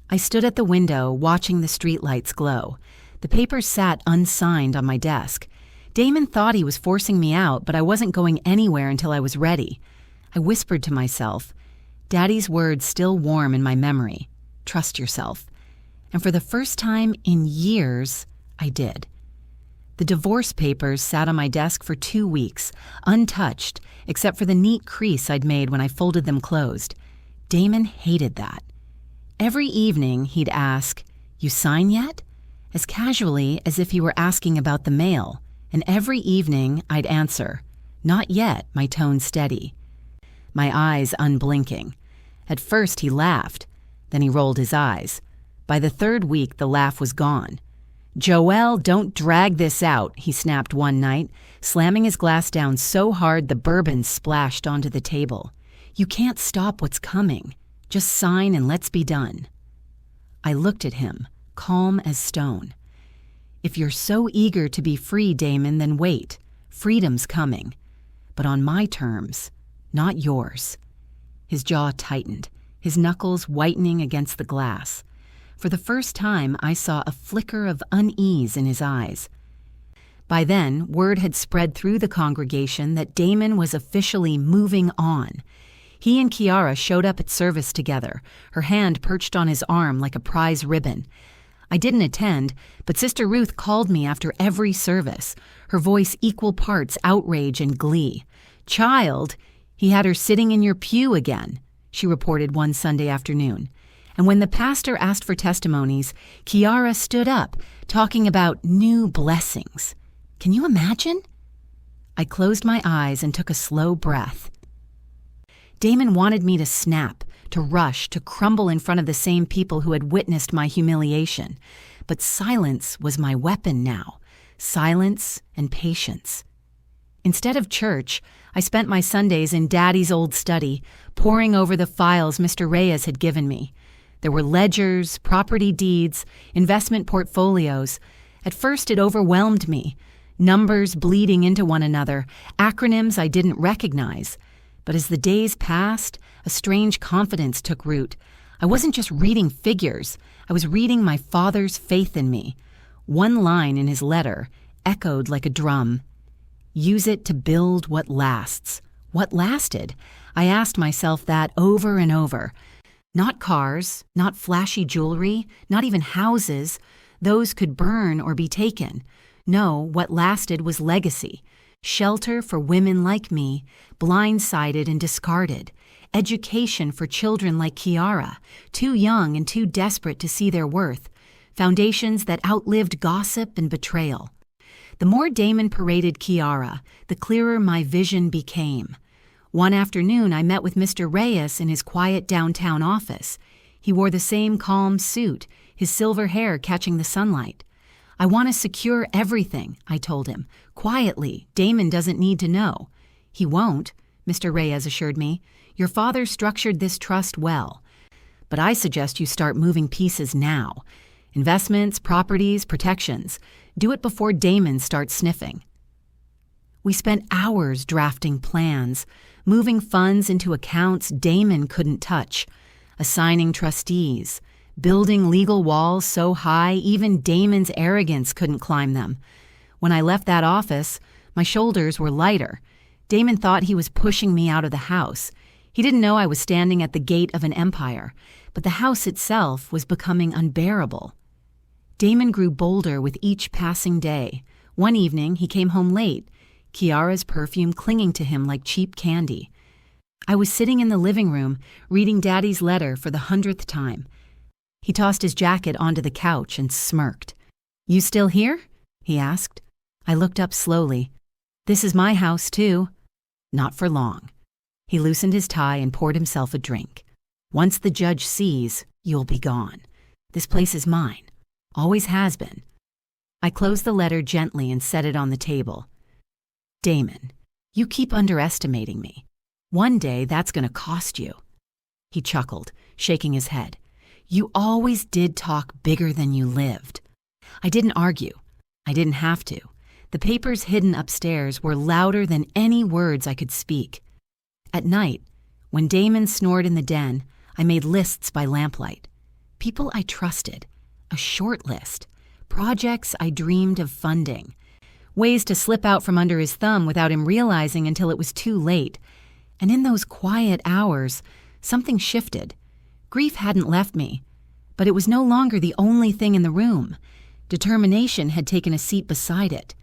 I stood at the window watching the streetlights glow. The papers sat unsigned on my desk. Damon thought he was forcing me out, but I wasn't going anywhere until I was ready. I whispered to myself, Daddy's words still warm in my memory. Trust yourself. And for the first time in years, I did. The divorce papers sat on my desk for 2 weeks, untouched, except for the neat crease I'd made when I folded them closed. Damon hated that. Every evening, he'd ask, "You sign yet?" as casually as if he were asking about the mail. And every evening, I'd answer, "Not yet," my tone steady. My eyes unblinking. At first he laughed, then he rolled his eyes. By the 3rd week, the laugh was gone. "Joelle, don't drag this out," he snapped one night, slamming his glass down so hard the bourbon splashed onto the table. "You can't stop what's coming. Just sign and let's be done." I looked at him, calm as stone. "If you're so eager to be free, Damon, then wait. Freedom's coming. But on my terms. Not yours." His jaw tightened, his knuckles whitening against the glass. For the first time, I saw a flicker of unease in his eyes. By then, word had spread through the congregation that Damon was officially moving on. He and Kiara showed up at service together, her hand perched on his arm like a prize ribbon. I didn't attend, but Sister Ruth called me after every service, her voice equal parts outrage and glee. "Child, he had her sitting in your pew again," she reported one Sunday afternoon. And when the pastor asked for testimonies, Kiara stood up, talking about new blessings. Can you imagine? I closed my eyes and took a slow breath. Damon wanted me to snap, to rush, to crumble in front of the same people who had witnessed my humiliation. But silence was my weapon now. Silence and patience. Instead of church, I spent my Sundays in Daddy's old study, poring over the files Mr. Reyes had given me. There were ledgers, property deeds, investment portfolios. At first it overwhelmed me. Numbers bleeding into one another, acronyms I didn't recognize. But as the days passed, a strange confidence took root. I wasn't just reading figures. I was reading my father's faith in me. One line in his letter echoed like a drum. Use it to build what lasts. What lasted? I asked myself that over and over. Not cars, not flashy jewelry, not even houses. Those could burn or be taken. No, what lasted was legacy. Shelter for women like me, blindsided and discarded. Education for children like Kiara, too young and too desperate to see their worth. Foundations that outlived gossip and betrayal. The more Damon paraded Kiara, the clearer my vision became. One afternoon, I met with Mr. Reyes in his quiet downtown office. He wore the same calm suit, his silver hair catching the sunlight. "I want to secure everything," I told him. "Quietly. Damon doesn't need to know." "He won't," Mr. Reyes assured me. "Your father structured this trust well. But I suggest you start moving pieces now. Investments, properties, protections. Do it before Damon starts sniffing." We spent hours drafting plans, moving funds into accounts Damon couldn't touch, assigning trustees, building legal walls so high even Damon's arrogance couldn't climb them. When I left that office, my shoulders were lighter. Damon thought he was pushing me out of the house. He didn't know I was standing at the gate of an empire, but the house itself was becoming unbearable. Damon grew bolder with each passing day. One evening, he came home late, Kiara's perfume clinging to him like cheap candy. I was sitting in the living room, reading Daddy's letter for the 100th time. He tossed his jacket onto the couch and smirked. "You still here?" he asked. I looked up slowly. "This is my house, too." "Not for long." He loosened his tie and poured himself a drink. "Once the judge sees, you'll be gone. This place is mine. Always has been." I closed the letter gently and set it on the table. "Damon, you keep underestimating me. One day that's going to cost you." He chuckled, shaking his head. "You always did talk bigger than you lived." I didn't argue. I didn't have to. The papers hidden upstairs were louder than any words I could speak. At night, when Damon snored in the den, I made lists by lamplight. People I trusted. A short list. Projects I dreamed of funding. Ways to slip out from under his thumb without him realizing until it was too late. And in those quiet hours, something shifted. Grief hadn't left me, but it was no longer the only thing in the room. Determination had taken a seat beside it.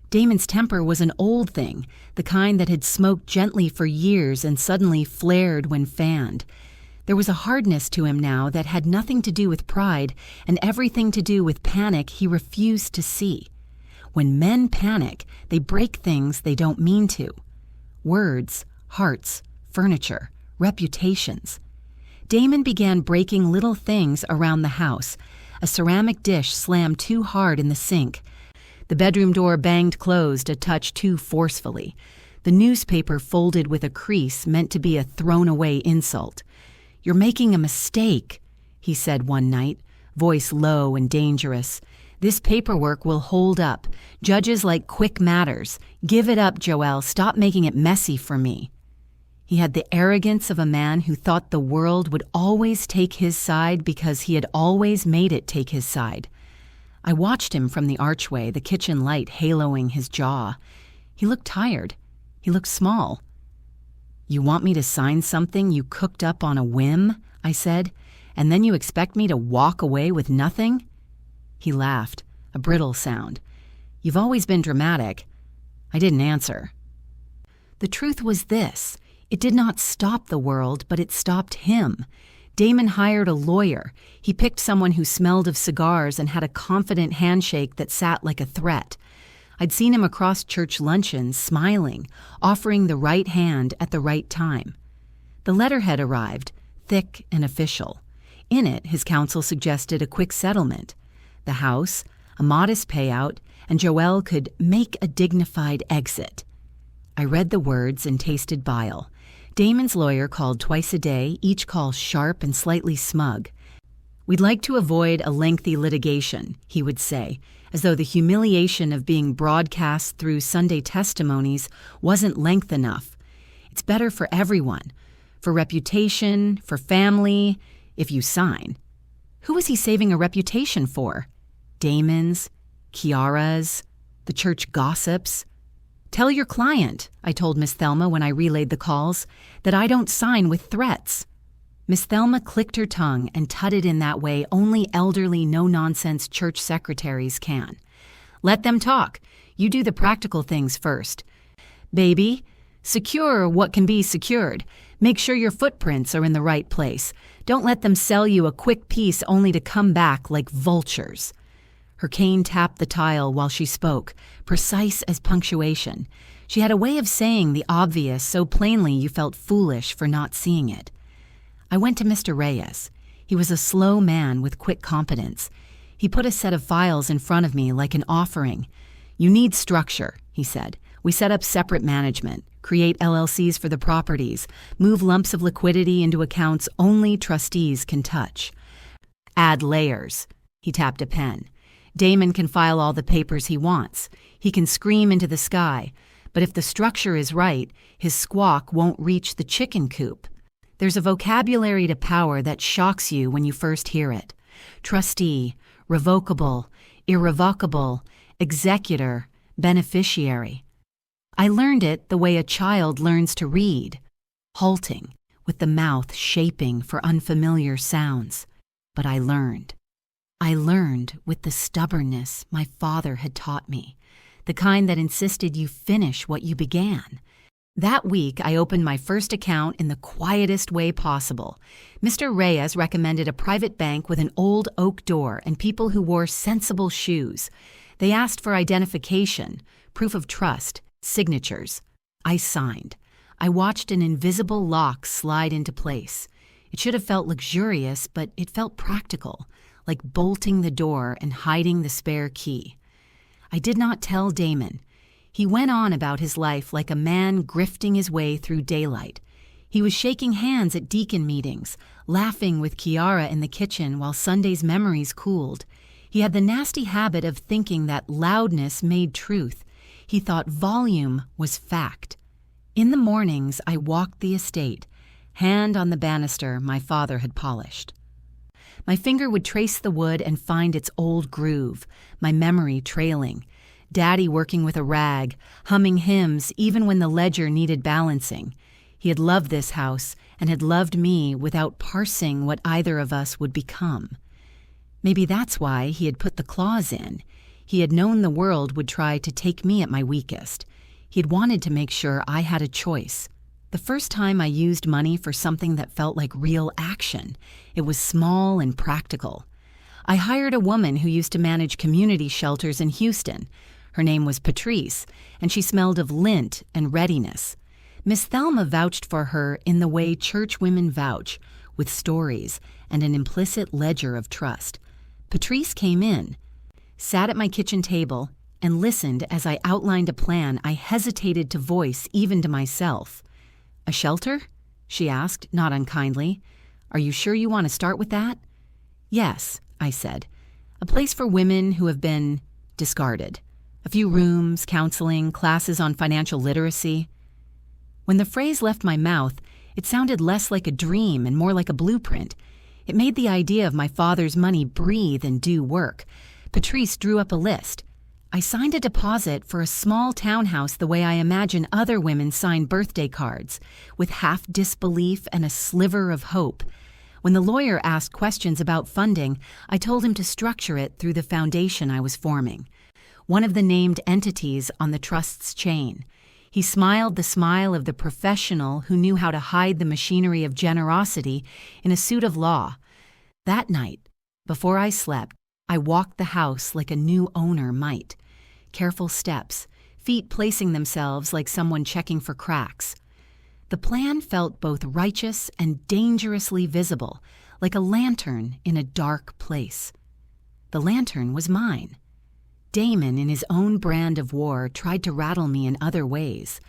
Damon's temper was an old thing, the kind that had smoked gently for years and suddenly flared when fanned. There was a hardness to him now that had nothing to do with pride and everything to do with panic he refused to see. When men panic, they break things they don't mean to. Words, hearts, furniture, reputations. Damon began breaking little things around the house. A ceramic dish slammed too hard in the sink. The bedroom door banged closed a touch too forcefully. The newspaper folded with a crease meant to be a thrown-away insult. "You're making a mistake," he said one night, voice low and dangerous. "This paperwork will hold up. Judges like quick matters. Give it up, Joelle. Stop making it messy for me." He had the arrogance of a man who thought the world would always take his side because he had always made it take his side. I watched him from the archway, the kitchen light haloing his jaw. He looked tired. He looked small. "You want me to sign something you cooked up on a whim?" I said, "and then you expect me to walk away with nothing?" He laughed, a brittle sound. "You've always been dramatic." I didn't answer. The truth was this. It did not stop the world, but it stopped him. Damon hired a lawyer. He picked someone who smelled of cigars and had a confident handshake that sat like a threat. I'd seen him across church luncheons, smiling, offering the right hand at the right time. The letterhead arrived, thick and official. In it, his counsel suggested a quick settlement. The house, a modest payout, and Joelle could make a dignified exit. I read the words and tasted bile. Damon's lawyer called twice a day, each call sharp and slightly smug. "We'd like to avoid a lengthy litigation," he would say, as though the humiliation of being broadcast through Sunday testimonies wasn't length enough. "It's better for everyone, for reputation, for family, if you sign." Who was he saving a reputation for? Damon's? Kiara's? The church gossips? "Tell your client," I told Miss Thelma when I relayed the calls, "that I don't sign with threats." Miss Thelma clicked her tongue and tutted in that way only elderly, no-nonsense church secretaries can. "Let them talk. You do the practical things first. Baby, secure what can be secured. Make sure your footprints are in the right place. Don't let them sell you a quick piece only to come back like vultures." Her cane tapped the tile while she spoke, precise as punctuation. She had a way of saying the obvious so plainly you felt foolish for not seeing it. I went to Mr. Reyes. He was a slow man with quick competence. He put a set of files in front of me like an offering. "You need structure," he said. "We set up separate management, create LLCs for the properties, move lumps of liquidity into accounts only trustees can touch. Add layers." He tapped a pen. "Damon can file all the papers he wants. He can scream into the sky. But if the structure is right, his squawk won't reach the chicken coop. There's a vocabulary to power that shocks you when you first hear it. Trustee, revocable, irrevocable, executor, beneficiary. I learned it the way a child learns to read, halting, with the mouth shaping for unfamiliar sounds. But I learned. I learned with the stubbornness my father had taught me, the kind that insisted you finish what you began. That week, I opened my first account in the quietest way possible. Mr. Reyes recommended a private bank with an old oak door and people who wore sensible shoes. They asked for identification, proof of trust, signatures. I signed. I watched an invisible lock slide into place. It should have felt luxurious, but it felt practical, like bolting the door and hiding the spare key. I did not tell Damon. He went on about his life like a man grifting his way through daylight. He was shaking hands at deacon meetings, laughing with Kiara in the kitchen while Sunday's memories cooled. He had the nasty habit of thinking that loudness made truth. He thought volume was fact. In the mornings, I walked the estate, hand on the banister my father had polished. My finger would trace the wood and find its old groove, my memory trailing. Daddy working with a rag, humming hymns even when the ledger needed balancing. He had loved this house and had loved me without parsing what either of us would become. Maybe that's why he had put the clause in. He had known the world would try to take me at my weakest. He had wanted to make sure I had a choice. The first time I used money for something that felt like real action, it was small and practical. I hired a woman who used to manage community shelters in Houston. Her name was Patrice, and she smelled of lint and readiness. Miss Thelma vouched for her in the way church women vouch, with stories and an implicit ledger of trust. Patrice came in, sat at my kitchen table, and listened as I outlined a plan I hesitated to voice even to myself. "A shelter?" she asked, not unkindly. "Are you sure you want to start with that?" "Yes," I said. "A place for women who have been discarded. A few rooms, counseling, classes on financial literacy." When the phrase left my mouth, it sounded less like a dream and more like a blueprint. It made the idea of my father's money breathe and do work. Patrice drew up a list. I signed a deposit for a small townhouse the way I imagine other women sign birthday cards, with half disbelief and a sliver of hope. When the lawyer asked questions about funding, I told him to structure it through the foundation I was forming, one of the named entities on the trust's chain. He smiled the smile of the professional who knew how to hide the machinery of generosity in a suit of law. That night, before I slept, I walked the house like a new owner might. Careful steps, feet placing themselves like someone checking for cracks. The plan felt both righteous and dangerously visible, like a lantern in a dark place. The lantern was mine. Damon, in his own brand of war, tried to rattle me in other ways.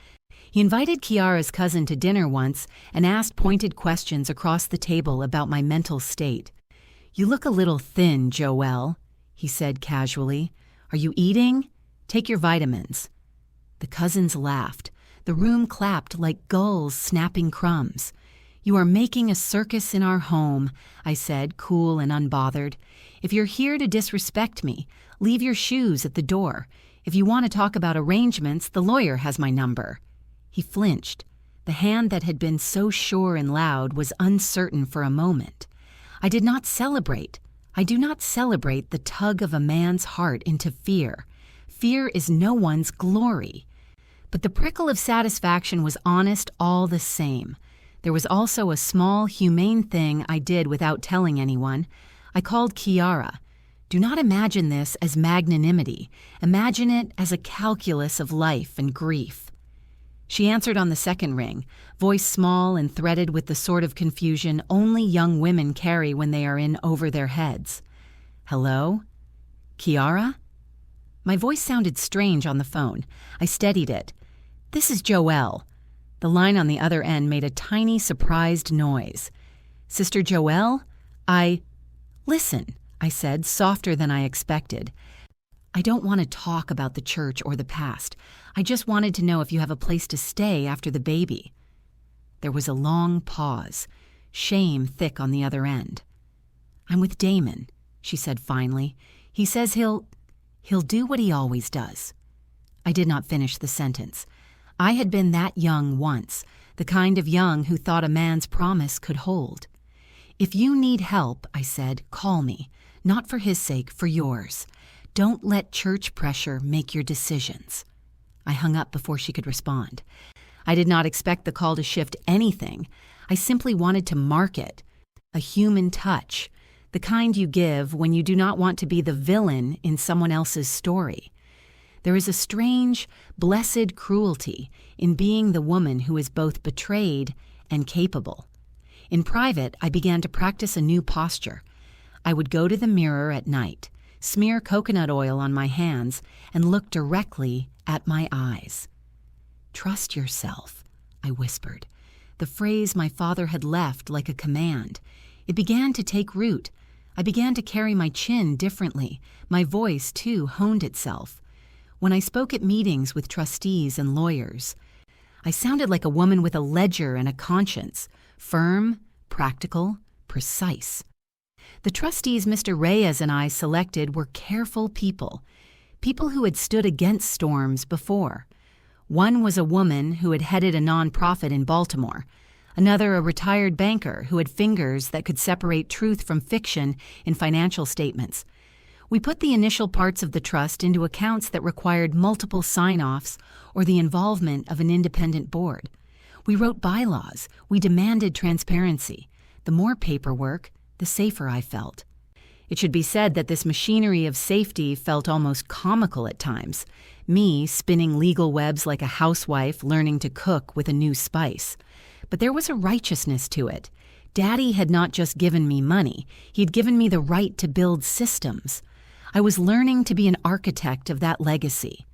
He invited Kiara's cousin to dinner once and asked pointed questions across the table about my mental state. "You look a little thin, Joelle," he said casually. "Are you eating? Take your vitamins." The cousins laughed. The room clapped like gulls snapping crumbs. "You are making a circus in our home," I said, cool and unbothered. "If you're here to disrespect me, leave your shoes at the door. If you want to talk about arrangements, the lawyer has my number." He flinched. The hand that had been so sure and loud was uncertain for a moment. I did not celebrate. I do not celebrate the tug of a man's heart into fear. Fear is no one's glory. But the prickle of satisfaction was honest all the same. There was also a small, humane thing I did without telling anyone. I called Kiara. Do not imagine this as magnanimity. Imagine it as a calculus of life and grief. She answered on the second ring, voice small and threaded with the sort of confusion only young women carry when they are in over their heads. Hello? Kiara? My voice sounded strange on the phone. I steadied it. This is Joelle. The line on the other end made a tiny, surprised noise. Sister Joelle? Listen, I said, softer than I expected. I don't want to talk about the church or the past. I just wanted to know if you have a place to stay after the baby. There was a long pause, shame thick on the other end. I'm with Damon, she said finally. He says he'll do what he always does. I did not finish the sentence. I had been that young once, the kind of young who thought a man's promise could hold. If you need help, I said, call me. Not for his sake, for yours. Don't let church pressure make your decisions. I hung up before she could respond. I did not expect the call to shift anything. I simply wanted to mark it. A human touch, the kind you give when you do not want to be the villain in someone else's story. There is a strange, blessed cruelty in being the woman who is both betrayed and capable. In private, I began to practice a new posture. I would go to the mirror at night, smear coconut oil on my hands, and look directly at my eyes. Trust yourself, I whispered. The phrase my father had left like a command. It began to take root. I began to carry my chin differently. My voice, too, honed itself. When I spoke at meetings with trustees and lawyers, I sounded like a woman with a ledger and a conscience, firm, practical, precise. The trustees Mr. Reyes and I selected were careful people who had stood against storms before. One was a woman who had headed a nonprofit in Baltimore, another a retired banker who had fingers that could separate truth from fiction in financial statements. We put the initial parts of the trust into accounts that required multiple sign-offs or the involvement of an independent board. We wrote bylaws. We demanded transparency. The more paperwork, the safer I felt. It should be said that this machinery of safety felt almost comical at times, me spinning legal webs like a housewife learning to cook with a new spice. But there was a righteousness to it. Daddy had not just given me money, he had given me the right to build systems. I was learning to be an architect of that legacy.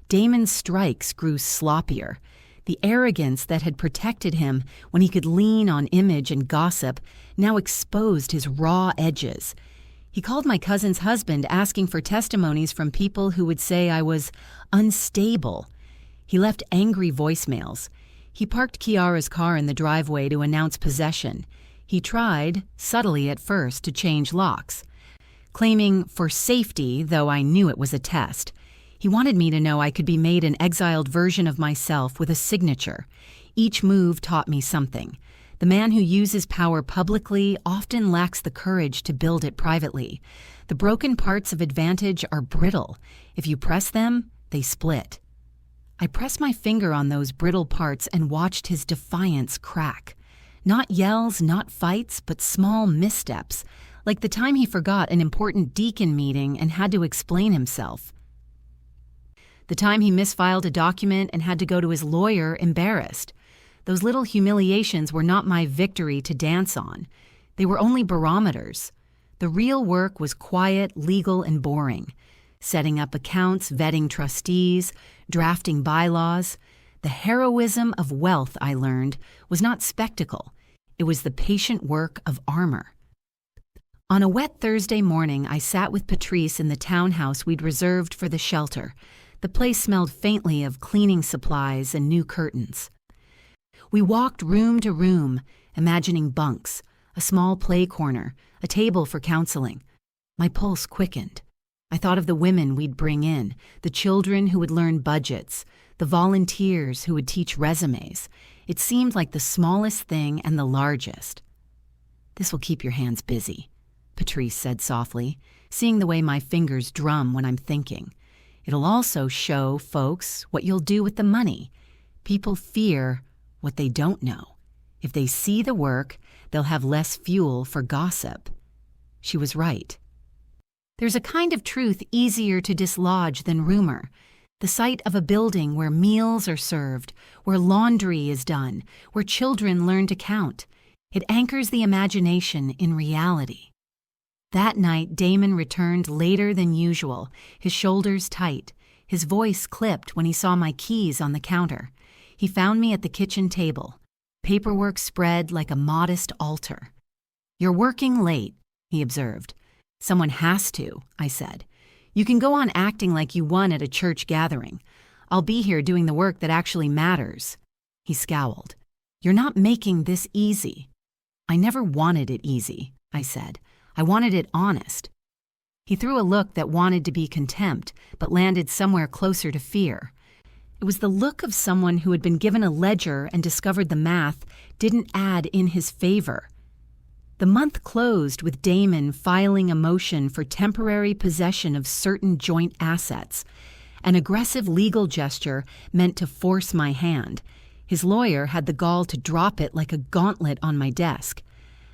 Damon's strikes grew sloppier. The arrogance that had protected him when he could lean on image and gossip now exposed his raw edges. He called my cousin's husband asking for testimonies from people who would say I was unstable. He left angry voicemails. He parked Kiara's car in the driveway to announce possession. He tried, subtly at first, to change locks, claiming for safety, though I knew it was a test. He wanted me to know I could be made an exiled version of myself with a signature. Each move taught me something. The man who uses power publicly often lacks the courage to build it privately. The broken parts of advantage are brittle. If you press them, they split. I pressed my finger on those brittle parts and watched his defiance crack. Not yells, not fights, but small missteps, like the time he forgot an important deacon meeting and had to explain himself. The time he misfiled a document and had to go to his lawyer embarrassed. Those little humiliations were not my victory to dance on. They were only barometers. The real work was quiet, legal, and boring. Setting up accounts, vetting trustees, drafting bylaws. The heroism of wealth, I learned, was not spectacle. It was the patient work of armor. On a wet Thursday morning, I sat with Patrice in the townhouse we'd reserved for the shelter. The place smelled faintly of cleaning supplies and new curtains. We walked room to room, imagining bunks, a small play corner, a table for counseling. My pulse quickened. I thought of the women we'd bring in, the children who would learn budgets, the volunteers who would teach resumes. It seemed like the smallest thing and the largest. "This will keep your hands busy," Patrice said softly, seeing the way my fingers drum when I'm thinking. "It'll also show folks what you'll do with the money. People fear what they don't know. If they see the work, they'll have less fuel for gossip." She was right. There's a kind of truth easier to dislodge than rumor. The sight of a building where meals are served, where laundry is done, where children learn to count. It anchors the imagination in reality. That night, Damon returned later than usual, his shoulders tight, his voice clipped when he saw my keys on the counter. He found me at the kitchen table, paperwork spread like a modest altar. "You're working late," he observed. "Someone has to," I said. "You can go on acting like you won at a church gathering. I'll be here doing the work that actually matters." He scowled. "You're not making this easy." "I never wanted it easy," I said. "I wanted it honest." He threw a look that wanted to be contempt, but landed somewhere closer to fear. It was the look of someone who had been given a ledger and discovered the math didn't add in his favor. The month closed with Damon filing a motion for temporary possession of certain joint assets, an aggressive legal gesture meant to force my hand. His lawyer had the gall to drop it like a gauntlet on my desk.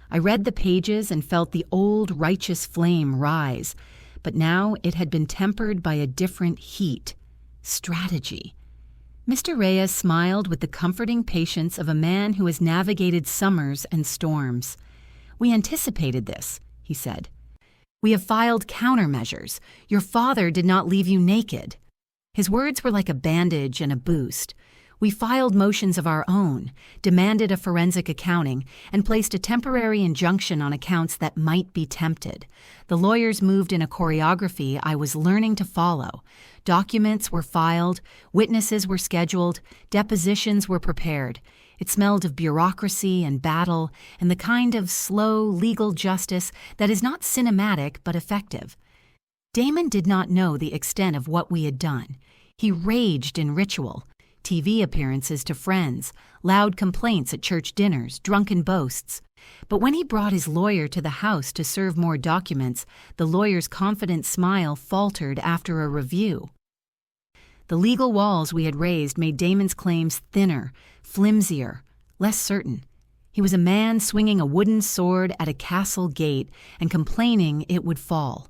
I read the pages and felt the old righteous flame rise, but now it had been tempered by a different heat. Strategy. Mr. Reyes smiled with the comforting patience of a man who has navigated summers and storms. "We anticipated this," he said. "We have filed countermeasures. Your father did not leave you naked." His words were like a bandage and a boost. "We filed motions of our own, demanded a forensic accounting, and placed a temporary injunction on accounts that might be tempted. The lawyers moved in a choreography I was learning to follow. Documents were filed, witnesses were scheduled, depositions were prepared. It smelled of bureaucracy and battle and the kind of slow legal justice that is not cinematic but effective." Damon did not know the extent of what we had done. He raged in ritual. TV appearances to friends, loud complaints at church dinners, drunken boasts. But when he brought his lawyer to the house to serve more documents, the lawyer's confident smile faltered after a review. The legal walls we had raised made Damon's claims thinner, flimsier, less certain. He was a man swinging a wooden sword at a castle gate and complaining it would fall.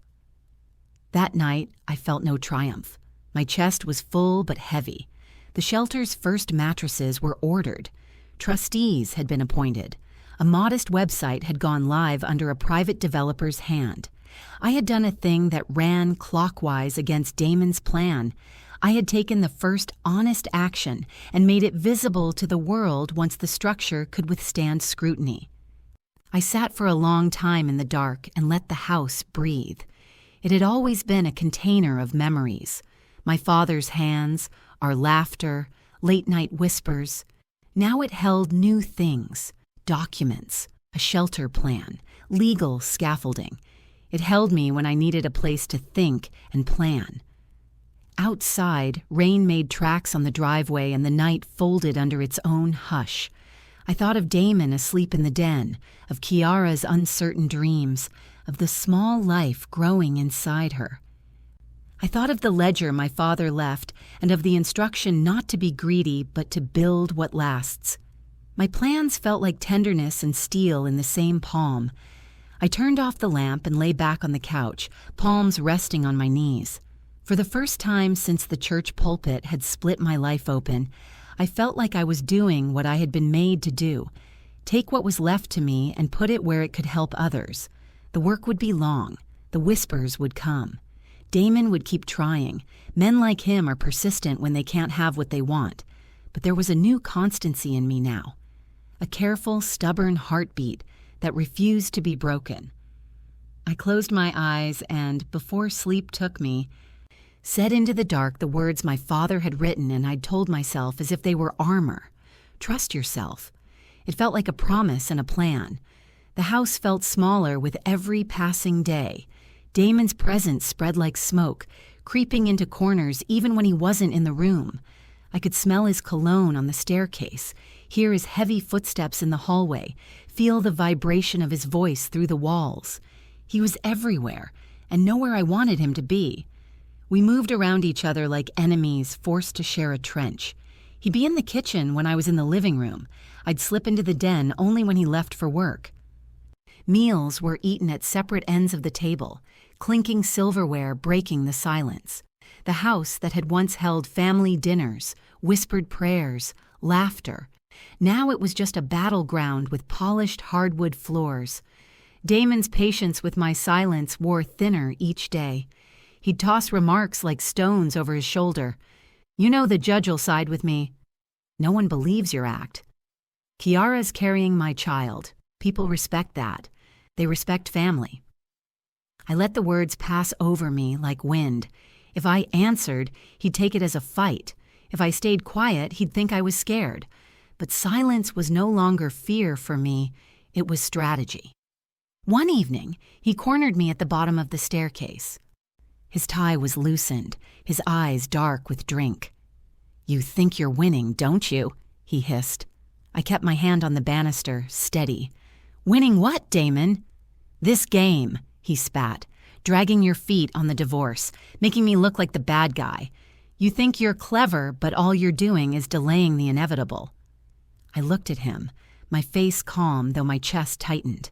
That night, I felt no triumph. My chest was full but heavy. The shelter's first mattresses were ordered. Trustees had been appointed. A modest website had gone live under a private developer's hand. I had done a thing that ran clockwise against Damon's plan. I had taken the first honest action and made it visible to the world once the structure could withstand scrutiny. I sat for a long time in the dark and let the house breathe. It had always been a container of memories. My father's hands, our laughter, late-night whispers. Now it held new things, documents, a shelter plan, legal scaffolding. It held me when I needed a place to think and plan. Outside, rain made tracks on the driveway and the night folded under its own hush. I thought of Damon asleep in the den, of Kiara's uncertain dreams, of the small life growing inside her. I thought of the ledger my father left and of the instruction not to be greedy but to build what lasts. My plans felt like tenderness and steel in the same palm. I turned off the lamp and lay back on the couch, palms resting on my knees. For the first time since the church pulpit had split my life open, I felt like I was doing what I had been made to do. Take what was left to me and put it where it could help others. The work would be long. The whispers would come. Damon would keep trying. Men like him are persistent when they can't have what they want. But there was a new constancy in me now. A careful, stubborn heartbeat that refused to be broken. I closed my eyes and, before sleep took me, said into the dark the words my father had written and I'd told myself as if they were armor. Trust yourself. It felt like a promise and a plan. The house felt smaller with every passing day. Damon's presence spread like smoke, creeping into corners even when he wasn't in the room. I could smell his cologne on the staircase, hear his heavy footsteps in the hallway, feel the vibration of his voice through the walls. He was everywhere, and nowhere I wanted him to be. We moved around each other like enemies forced to share a trench. He'd be in the kitchen when I was in the living room. I'd slip into the den only when he left for work. Meals were eaten at separate ends of the table. clinking silverware breaking the silence. The house that had once held family dinners, whispered prayers, laughter. Now it was just a battleground with polished hardwood floors. Damon's patience with my silence wore thinner each day. He'd toss remarks like stones over his shoulder. "You know the judge'll side with me." "No one believes your act." "Kiara's carrying my child. People respect that. They respect family." I let the words pass over me like wind. If I answered, he'd take it as a fight. If I stayed quiet, he'd think I was scared. But silence was no longer fear for me, it was strategy. One evening, he cornered me at the bottom of the staircase. His tie was loosened, his eyes dark with drink. "You think you're winning, don't you?" he hissed. I kept my hand on the banister, steady. "Winning what, Damon?" "This game," he spat, "dragging your feet on the divorce, making me look like the bad guy. You think you're clever, but all you're doing is delaying the inevitable." I looked at him, my face calm though my chest tightened.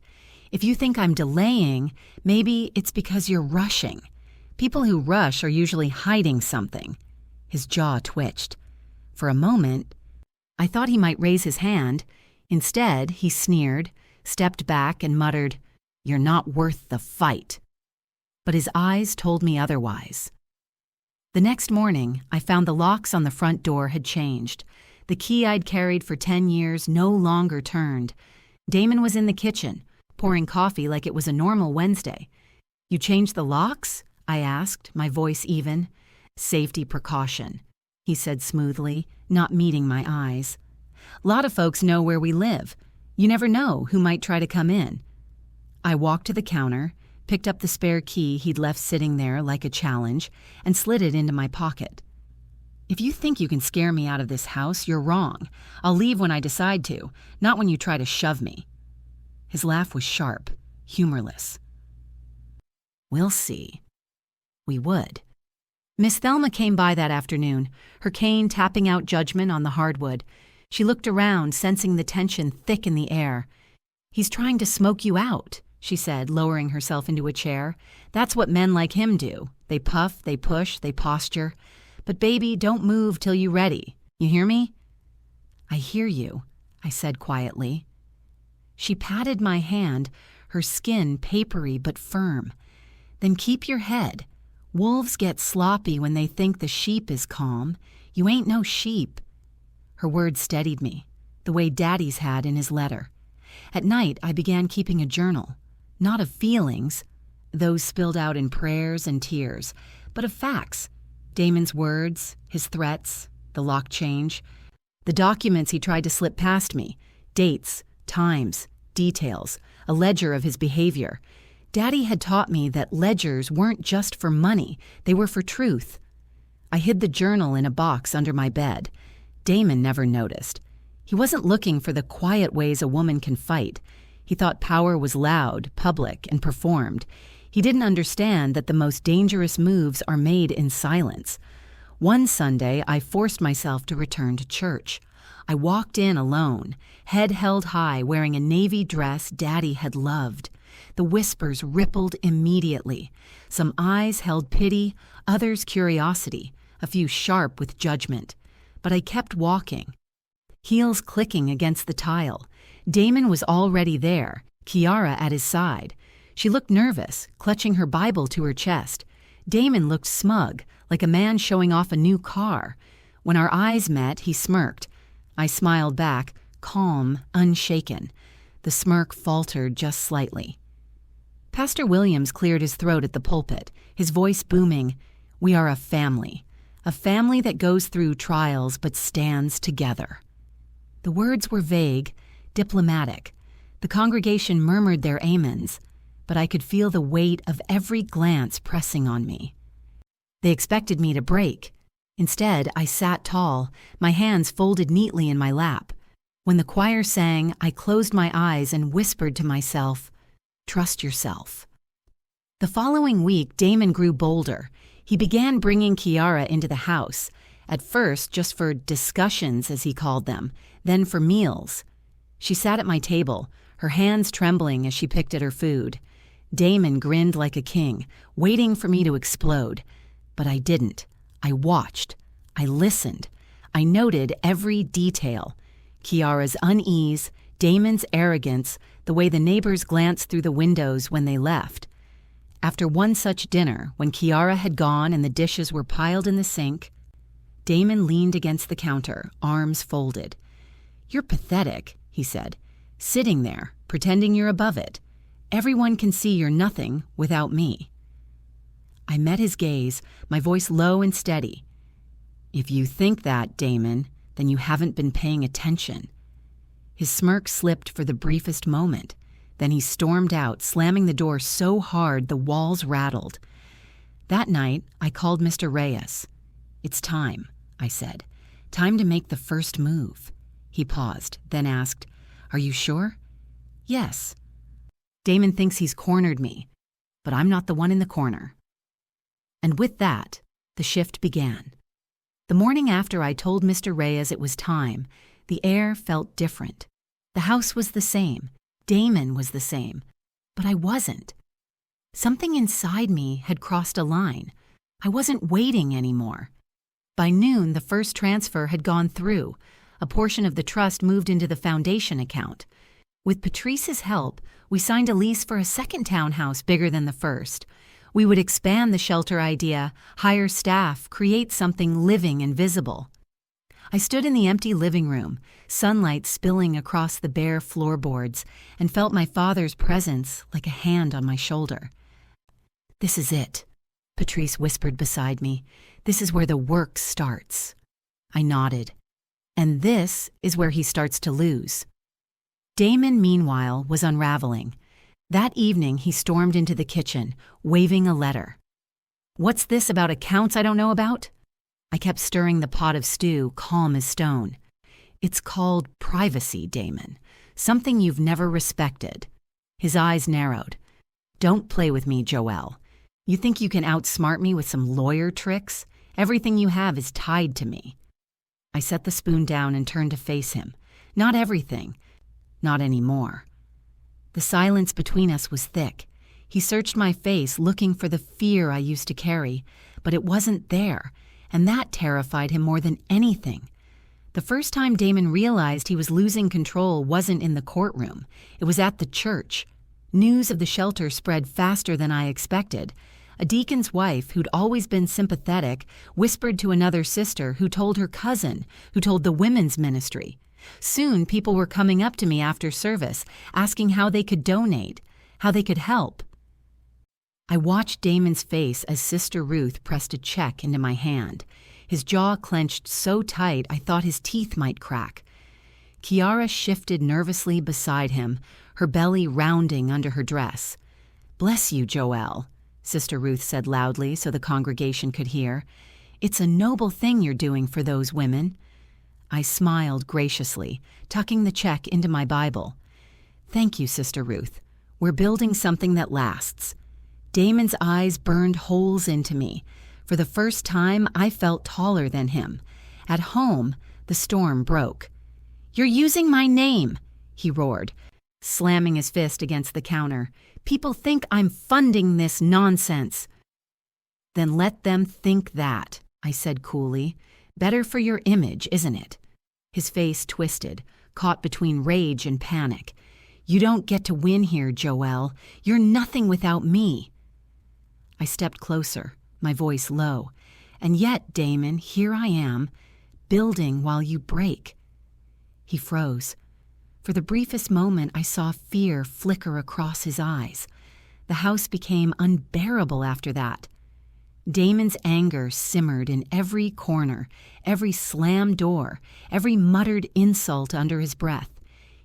"If you think I'm delaying, maybe it's because you're rushing. People who rush are usually hiding something." His jaw twitched. For a moment, I thought he might raise his hand. Instead, he sneered, stepped back, and muttered, "You're not worth the fight." But his eyes told me otherwise. The next morning, I found the locks on the front door had changed. The key I'd carried for 10 years no longer turned. Damon was in the kitchen, pouring coffee like it was a normal Wednesday. "You changed the locks?" I asked, my voice even. "Safety precaution," he said smoothly, not meeting my eyes. "Lot of folks know where we live. You never know who might try to come in." I walked to the counter, picked up the spare key he'd left sitting there like a challenge, and slid it into my pocket. "If you think you can scare me out of this house, you're wrong. I'll leave when I decide to, not when you try to shove me." His laugh was sharp, humorless. "We'll see." We would. Miss Thelma came by that afternoon, her cane tapping out judgment on the hardwood. She looked around, sensing the tension thick in the air. "He's trying to smoke you out," she said, lowering herself into a chair. "That's what men like him do. They puff, they push, they posture. But baby, don't move till you're ready. You hear me?" "I hear you," I said quietly. She patted my hand, her skin papery but firm. "Then keep your head. Wolves get sloppy when they think the sheep is calm. You ain't no sheep." Her words steadied me, the way Daddy's had in his letter. At night, I began keeping a journal, not of feelings, those spilled out in prayers and tears, but of facts. Damon's words, his threats, the lock change, the documents he tried to slip past me, dates, times, details, a ledger of his behavior. Daddy had taught me that ledgers weren't just for money, they were for truth. I hid the journal in a box under my bed. Damon never noticed. He wasn't looking for the quiet ways a woman can fight. He thought power was loud, public, and performed. He didn't understand that the most dangerous moves are made in silence. One Sunday, I forced myself to return to church. I walked in alone, head held high, wearing a navy dress Daddy had loved. The whispers rippled immediately. Some eyes held pity, others curiosity, a few sharp with judgment. But I kept walking, heels clicking against the tile. Damon was already there, Kiara at his side. She looked nervous, clutching her Bible to her chest. Damon looked smug, like a man showing off a new car. When our eyes met, he smirked. I smiled back, calm, unshaken. The smirk faltered just slightly. Pastor Williams cleared his throat at the pulpit, his voice booming. "We are a family that goes through trials but stands together." The words were vague, diplomatic. The congregation murmured their amens, but I could feel the weight of every glance pressing on me. They expected me to break. Instead, I sat tall, my hands folded neatly in my lap. When the choir sang, I closed my eyes and whispered to myself, "Trust yourself." The following week, Damon grew bolder. He began bringing Kiara into the house, at first just for discussions, as he called them, then for meals. She sat at my table, her hands trembling as she picked at her food. Damon grinned like a king, waiting for me to explode. But I didn't. I watched. I listened. I noted every detail. Kiara's unease, Damon's arrogance, the way the neighbors glanced through the windows when they left. After one such dinner, when Kiara had gone and the dishes were piled in the sink, Damon leaned against the counter, arms folded. "You're pathetic," he said, "sitting there, pretending you're above it. Everyone can see you're nothing without me." I met his gaze, my voice low and steady. "If you think that, Damon, then you haven't been paying attention." His smirk slipped for the briefest moment. Then he stormed out, slamming the door so hard the walls rattled. That night, I called Mr. Reyes. "It's time," I said. "Time to make the first move." He paused, then asked, "Are you sure?" "Yes." "Damon thinks he's cornered me, but I'm not the one in the corner." And with that, the shift began. The morning after I told Mr. Reyes it was time, the air felt different. The house was the same. Damon was the same. But I wasn't. Something inside me had crossed a line. I wasn't waiting anymore. By noon, the first transfer had gone through. A portion of the trust moved into the foundation account. With Patrice's help, we signed a lease for a second townhouse bigger than the first. We would expand the shelter idea, hire staff, create something living and visible. I stood in the empty living room, sunlight spilling across the bare floorboards, and felt my father's presence like a hand on my shoulder. "This is it," Patrice whispered beside me. "This is where the work starts." I nodded. "And this is where he starts to lose." Damon, meanwhile, was unraveling. That evening, he stormed into the kitchen, waving a letter. "What's this about accounts I don't know about?" I kept stirring the pot of stew, calm as stone. "It's called privacy, Damon. Something you've never respected." His eyes narrowed. "Don't play with me, Joelle. You think you can outsmart me with some lawyer tricks? Everything you have is tied to me." I set the spoon down and turned to face him. Not everything. Not anymore. The silence between us was thick. He searched my face, looking for the fear I used to carry, but it wasn't there, and that terrified him more than anything. The first time Damon realized he was losing control wasn't in the courtroom. It was at the church. News of the shelter spread faster than I expected. A deacon's wife, who'd always been sympathetic, whispered to another sister, who told her cousin, who told the women's ministry. Soon, people were coming up to me after service, asking how they could donate, how they could help. I watched Damon's face as Sister Ruth pressed a check into my hand. His jaw clenched so tight I thought his teeth might crack. Kiara shifted nervously beside him, her belly rounding under her dress. "Bless you, Joelle," Sister Ruth said loudly so the congregation could hear. "It's a noble thing you're doing for those women." I smiled graciously, tucking the check into my Bible. "Thank you, Sister Ruth. We're building something that lasts." Damon's eyes burned holes into me. For the first time, I felt taller than him. At home, the storm broke. "You're using my name," he roared, slamming his fist against the counter. "People think I'm funding this nonsense." "Then let them think that," I said coolly. "Better for your image, isn't it?" His face twisted, caught between rage and panic. "You don't get to win here, Joelle. You're nothing without me." I stepped closer, my voice low. "And yet, Damon, here I am, building while you break." He froze. For the briefest moment, I saw fear flicker across his eyes. The house became unbearable after that. Damon's anger simmered in every corner, every slammed door, every muttered insult under his breath.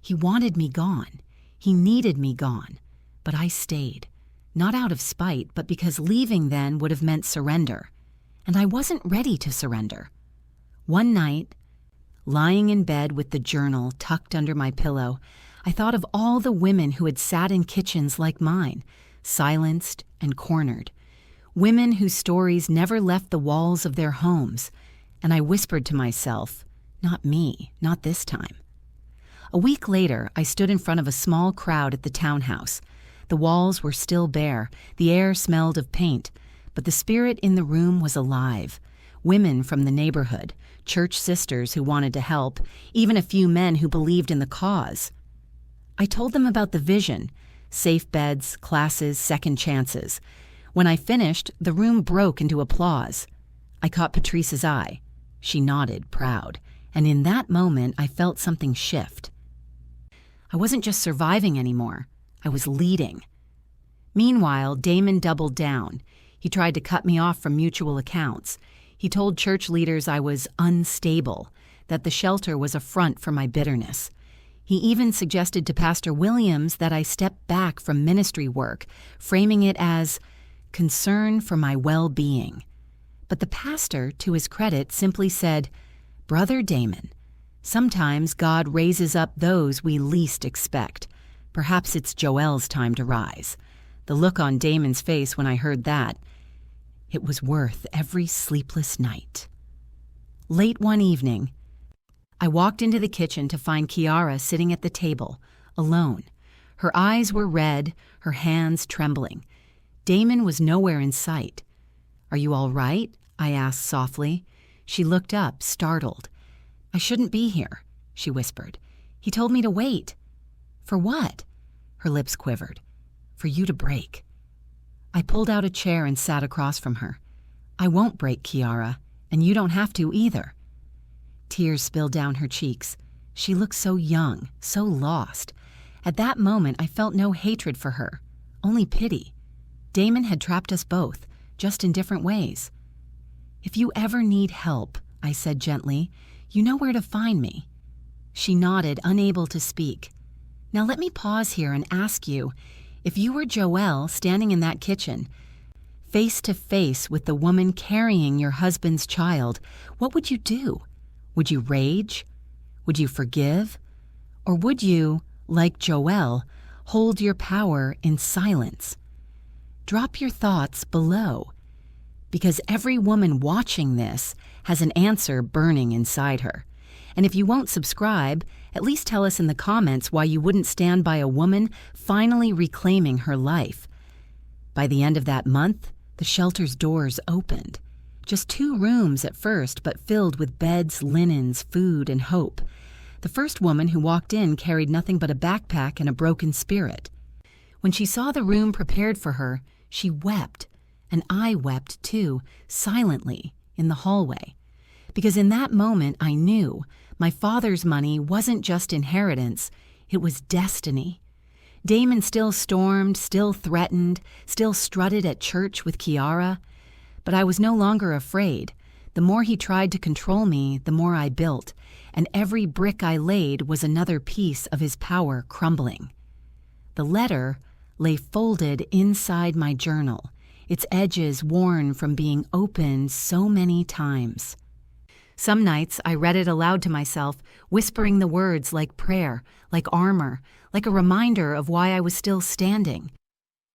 He wanted me gone. He needed me gone. But I stayed. Not out of spite, but because leaving then would have meant surrender. And I wasn't ready to surrender. One night, lying in bed with the journal tucked under my pillow, I thought of all the women who had sat in kitchens like mine, silenced and cornered. Women whose stories never left the walls of their homes. And I whispered to myself, not me, not this time. A week later, I stood in front of a small crowd at the townhouse. The walls were still bare, the air smelled of paint, but the spirit in the room was alive. Women from the neighborhood, church sisters who wanted to help, even a few men who believed in the cause. I told them about the vision, safe beds, classes, second chances. When I finished, the room broke into applause. I caught Patrice's eye. She nodded, proud, and in that moment I felt something shift. I wasn't just surviving anymore. I was leading. Meanwhile, Damon doubled down. He tried to cut me off from mutual accounts. He told church leaders I was unstable, that the shelter was a front for my bitterness. He even suggested to Pastor Williams that I step back from ministry work, framing it as concern for my well-being. But the pastor, to his credit, simply said, "Brother Damon, sometimes God raises up those we least expect. Perhaps it's Joelle's time to rise." The look on Damon's face when I heard that, it was worth every sleepless night. Late one evening, I walked into the kitchen to find Kiara sitting at the table, alone. Her eyes were red, her hands trembling. Damon was nowhere in sight. "Are you all right?" I asked softly. She looked up, startled. "I shouldn't be here," she whispered. "He told me to wait." "For what?" Her lips quivered. "For you to break." I pulled out a chair and sat across from her. "I won't break, Kiara, and you don't have to either." Tears spilled down her cheeks. She looked so young, so lost. At that moment, I felt no hatred for her, only pity. Damon had trapped us both, just in different ways. "If you ever need help," I said gently, "you know where to find me." She nodded, unable to speak. "Now let me pause here and ask you, if you were Joelle standing in that kitchen, face to face with the woman carrying your husband's child, what would you do? Would you rage? Would you forgive? Or would you, like Joelle, hold your power in silence? Drop your thoughts below, because every woman watching this has an answer burning inside her. And if you won't subscribe, at least tell us in the comments why you wouldn't stand by a woman finally reclaiming her life. By the end of that month, the shelter's doors opened. Just 2 rooms at first, but filled with beds, linens, food, and hope. The first woman who walked in carried nothing but a backpack and a broken spirit. When she saw the room prepared for her, she wept, and I wept too, silently, in the hallway. Because in that moment I knew my father's money wasn't just inheritance, it was destiny. Damon still stormed, still threatened, still strutted at church with Kiara. But I was no longer afraid. The more he tried to control me, the more I built, and every brick I laid was another piece of his power crumbling. The letter lay folded inside my journal, its edges worn from being opened so many times. Some nights I read it aloud to myself, whispering the words like prayer, like armor, like a reminder of why I was still standing.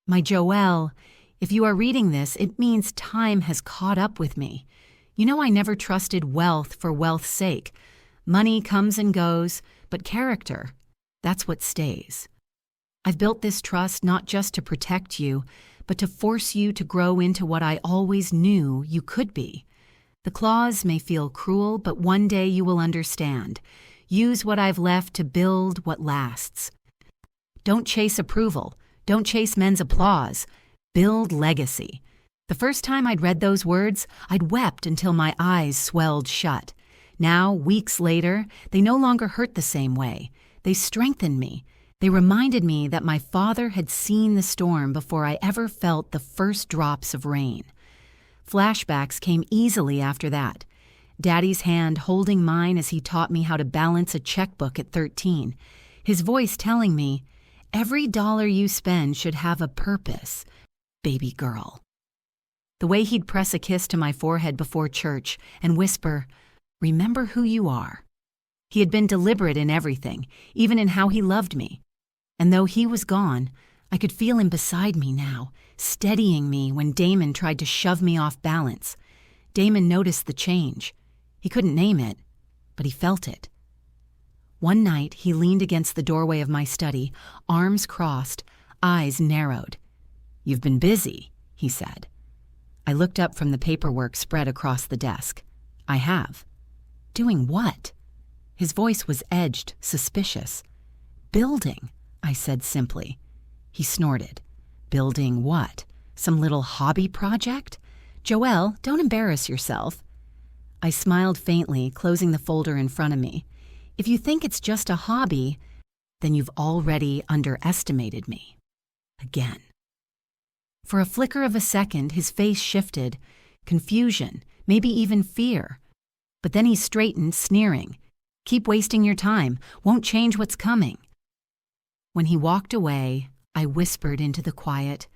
My Joelle, if you are reading this, it means time has caught up with me. You know I never trusted wealth for wealth's sake. Money comes and goes, but character, that's what stays. I've built this trust not just to protect you, but to force you to grow into what I always knew you could be. The claws may feel cruel, but one day you will understand. Use what I've left to build what lasts. Don't chase approval. Don't chase men's applause. Build legacy. The first time I'd read those words, I'd wept until my eyes swelled shut. Now, weeks later, they no longer hurt the same way. They strengthened me. They reminded me that my father had seen the storm before I ever felt the first drops of rain. Flashbacks came easily after that. Daddy's hand holding mine as he taught me how to balance a checkbook at 13. His voice telling me, "Every dollar you spend should have a purpose, baby girl." The way he'd press a kiss to my forehead before church and whisper, "Remember who you are." He had been deliberate in everything, even in how he loved me. And though he was gone, I could feel him beside me now, steadying me when Damon tried to shove me off balance. Damon noticed the change. He couldn't name it, but he felt it. One night, he leaned against the doorway of my study, arms crossed, eyes narrowed. "You've been busy," he said. I looked up from the paperwork spread across the desk. "I have." "Doing what?" His voice was edged, suspicious. "Building," I said simply. He snorted. "Building what? Some little hobby project? Joelle, don't embarrass yourself." I smiled faintly, closing the folder in front of me. "If you think it's just a hobby, then you've already underestimated me." Again. For a flicker of a second, his face shifted. Confusion, maybe even fear. But then he straightened, sneering. "Keep wasting your time. Won't change what's coming." When he walked away, I whispered into the quiet,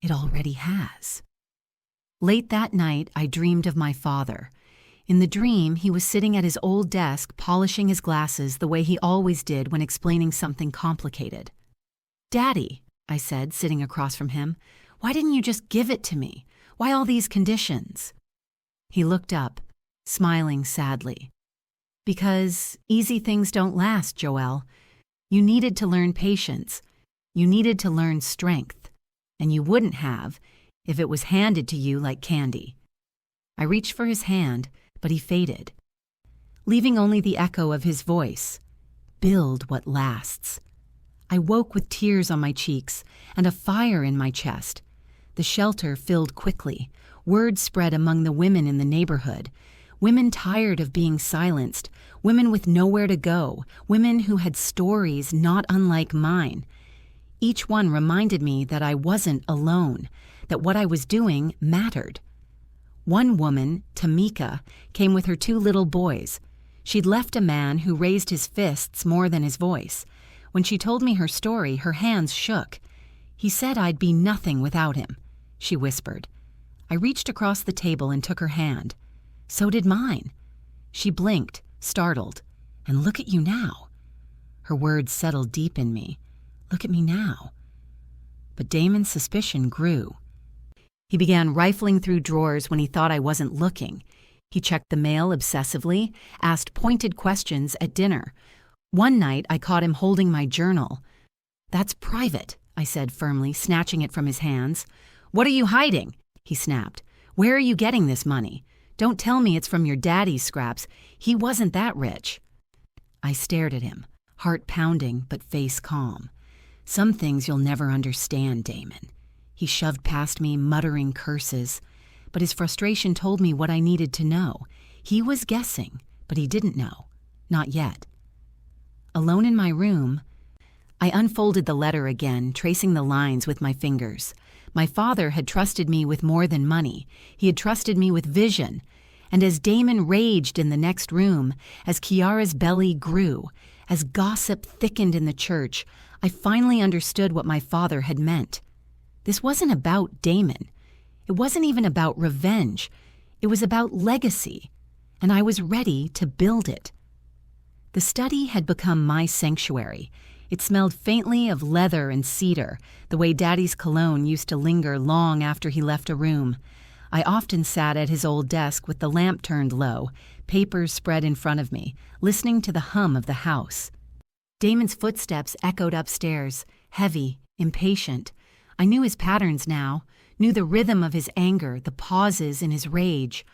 "It already has." Late that night, I dreamed of my father. In the dream, he was sitting at his old desk, polishing his glasses the way he always did when explaining something complicated. "Daddy," I said, sitting across from him, "why didn't you just give it to me? Why all these conditions?" He looked up, smiling sadly. "Because easy things don't last, Joelle. You needed to learn patience. You needed to learn strength. And you wouldn't have if it was handed to you like candy." I reached for his hand, but he faded, leaving only the echo of his voice. "Build what lasts." I woke with tears on my cheeks and a fire in my chest. The shelter filled quickly. Word spread among the women in the neighborhood. Women tired of being silenced. Women with nowhere to go. Women who had stories not unlike mine. Each one reminded me that I wasn't alone, that what I was doing mattered. One woman, Tamika, came with her 2 little boys. She'd left a man who raised his fists more than his voice. When she told me her story, her hands shook. "He said I'd be nothing without him," she whispered. I reached across the table and took her hand. So did mine. She blinked, startled. "And look at you now." Her words settled deep in me. Look at me now. But Damon's suspicion grew. He began rifling through drawers when he thought I wasn't looking. He checked the mail obsessively, asked pointed questions at dinner. One night, I caught him holding my journal. "That's private," I said firmly, snatching it from his hands. "What are you hiding?" he snapped. "Where are you getting this money? Don't tell me it's from your daddy's scraps. He wasn't that rich." I stared at him, heart pounding but face calm. "Some things you'll never understand, Damon." He shoved past me, muttering curses. But his frustration told me what I needed to know. He was guessing, but he didn't know. Not yet. Alone in my room, I unfolded the letter again, tracing the lines with my fingers. My father had trusted me with more than money. He had trusted me with vision. And as Damon raged in the next room, as Kiara's belly grew, as gossip thickened in the church, I finally understood what my father had meant. This wasn't about Damon. It wasn't even about revenge. It was about legacy, and I was ready to build it. The study had become my sanctuary. It smelled faintly of leather and cedar, the way Daddy's cologne used to linger long after he left a room. I often sat at his old desk with the lamp turned low, papers spread in front of me, listening to the hum of the house. Damon's footsteps echoed upstairs, heavy, impatient. I knew his patterns now, knew the rhythm of his anger, the pauses in his rage.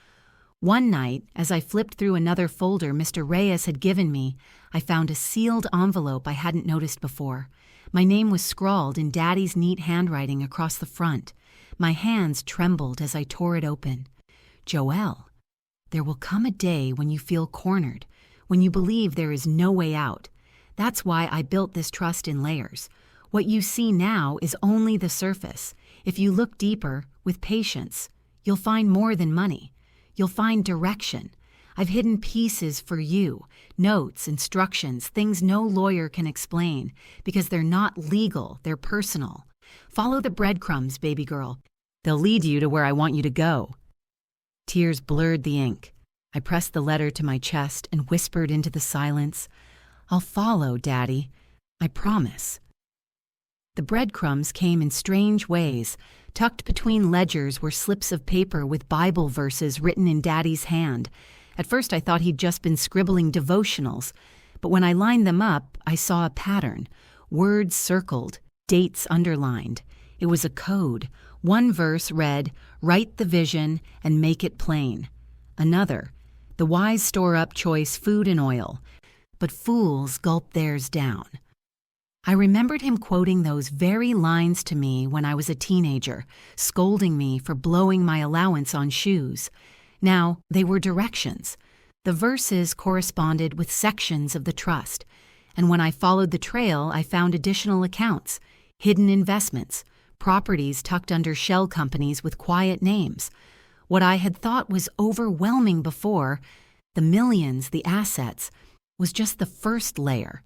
One night, as I flipped through another folder Mr. Reyes had given me, I found a sealed envelope I hadn't noticed before. My name was scrawled in Daddy's neat handwriting across the front. My hands trembled as I tore it open. "Joelle, there will come a day when you feel cornered, when you believe there is no way out. That's why I built this trust in layers. What you see now is only the surface. If you look deeper, with patience, you'll find more than money. You'll find direction. I've hidden pieces for you, notes, instructions, things no lawyer can explain, because they're not legal, they're personal. Follow the breadcrumbs, baby girl. They'll lead you to where I want you to go." Tears blurred the ink. I pressed the letter to my chest and whispered into the silence, "I'll follow, Daddy. I promise." The breadcrumbs came in strange ways. Tucked between ledgers were slips of paper with Bible verses written in Daddy's hand. At first I thought he'd just been scribbling devotionals, but when I lined them up, I saw a pattern. Words circled, dates underlined. It was a code. One verse read, "Write the vision and make it plain." Another, "The wise store up choice food and oil, but fools gulp theirs down." I remembered him quoting those very lines to me when I was a teenager, scolding me for blowing my allowance on shoes. Now, they were directions. The verses corresponded with sections of the trust, and when I followed the trail, I found additional accounts, hidden investments, properties tucked under shell companies with quiet names. What I had thought was overwhelming before, the millions, the assets, was just the first layer.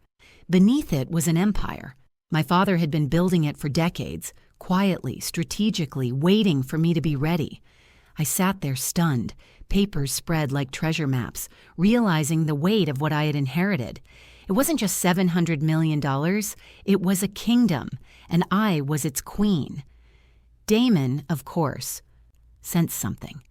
Beneath it was an empire. My father had been building it for decades, quietly, strategically, waiting for me to be ready. I sat there stunned, papers spread like treasure maps, realizing the weight of what I had inherited. It wasn't just $700 million, it was a kingdom, and I was its queen. Damon, of course, sensed something.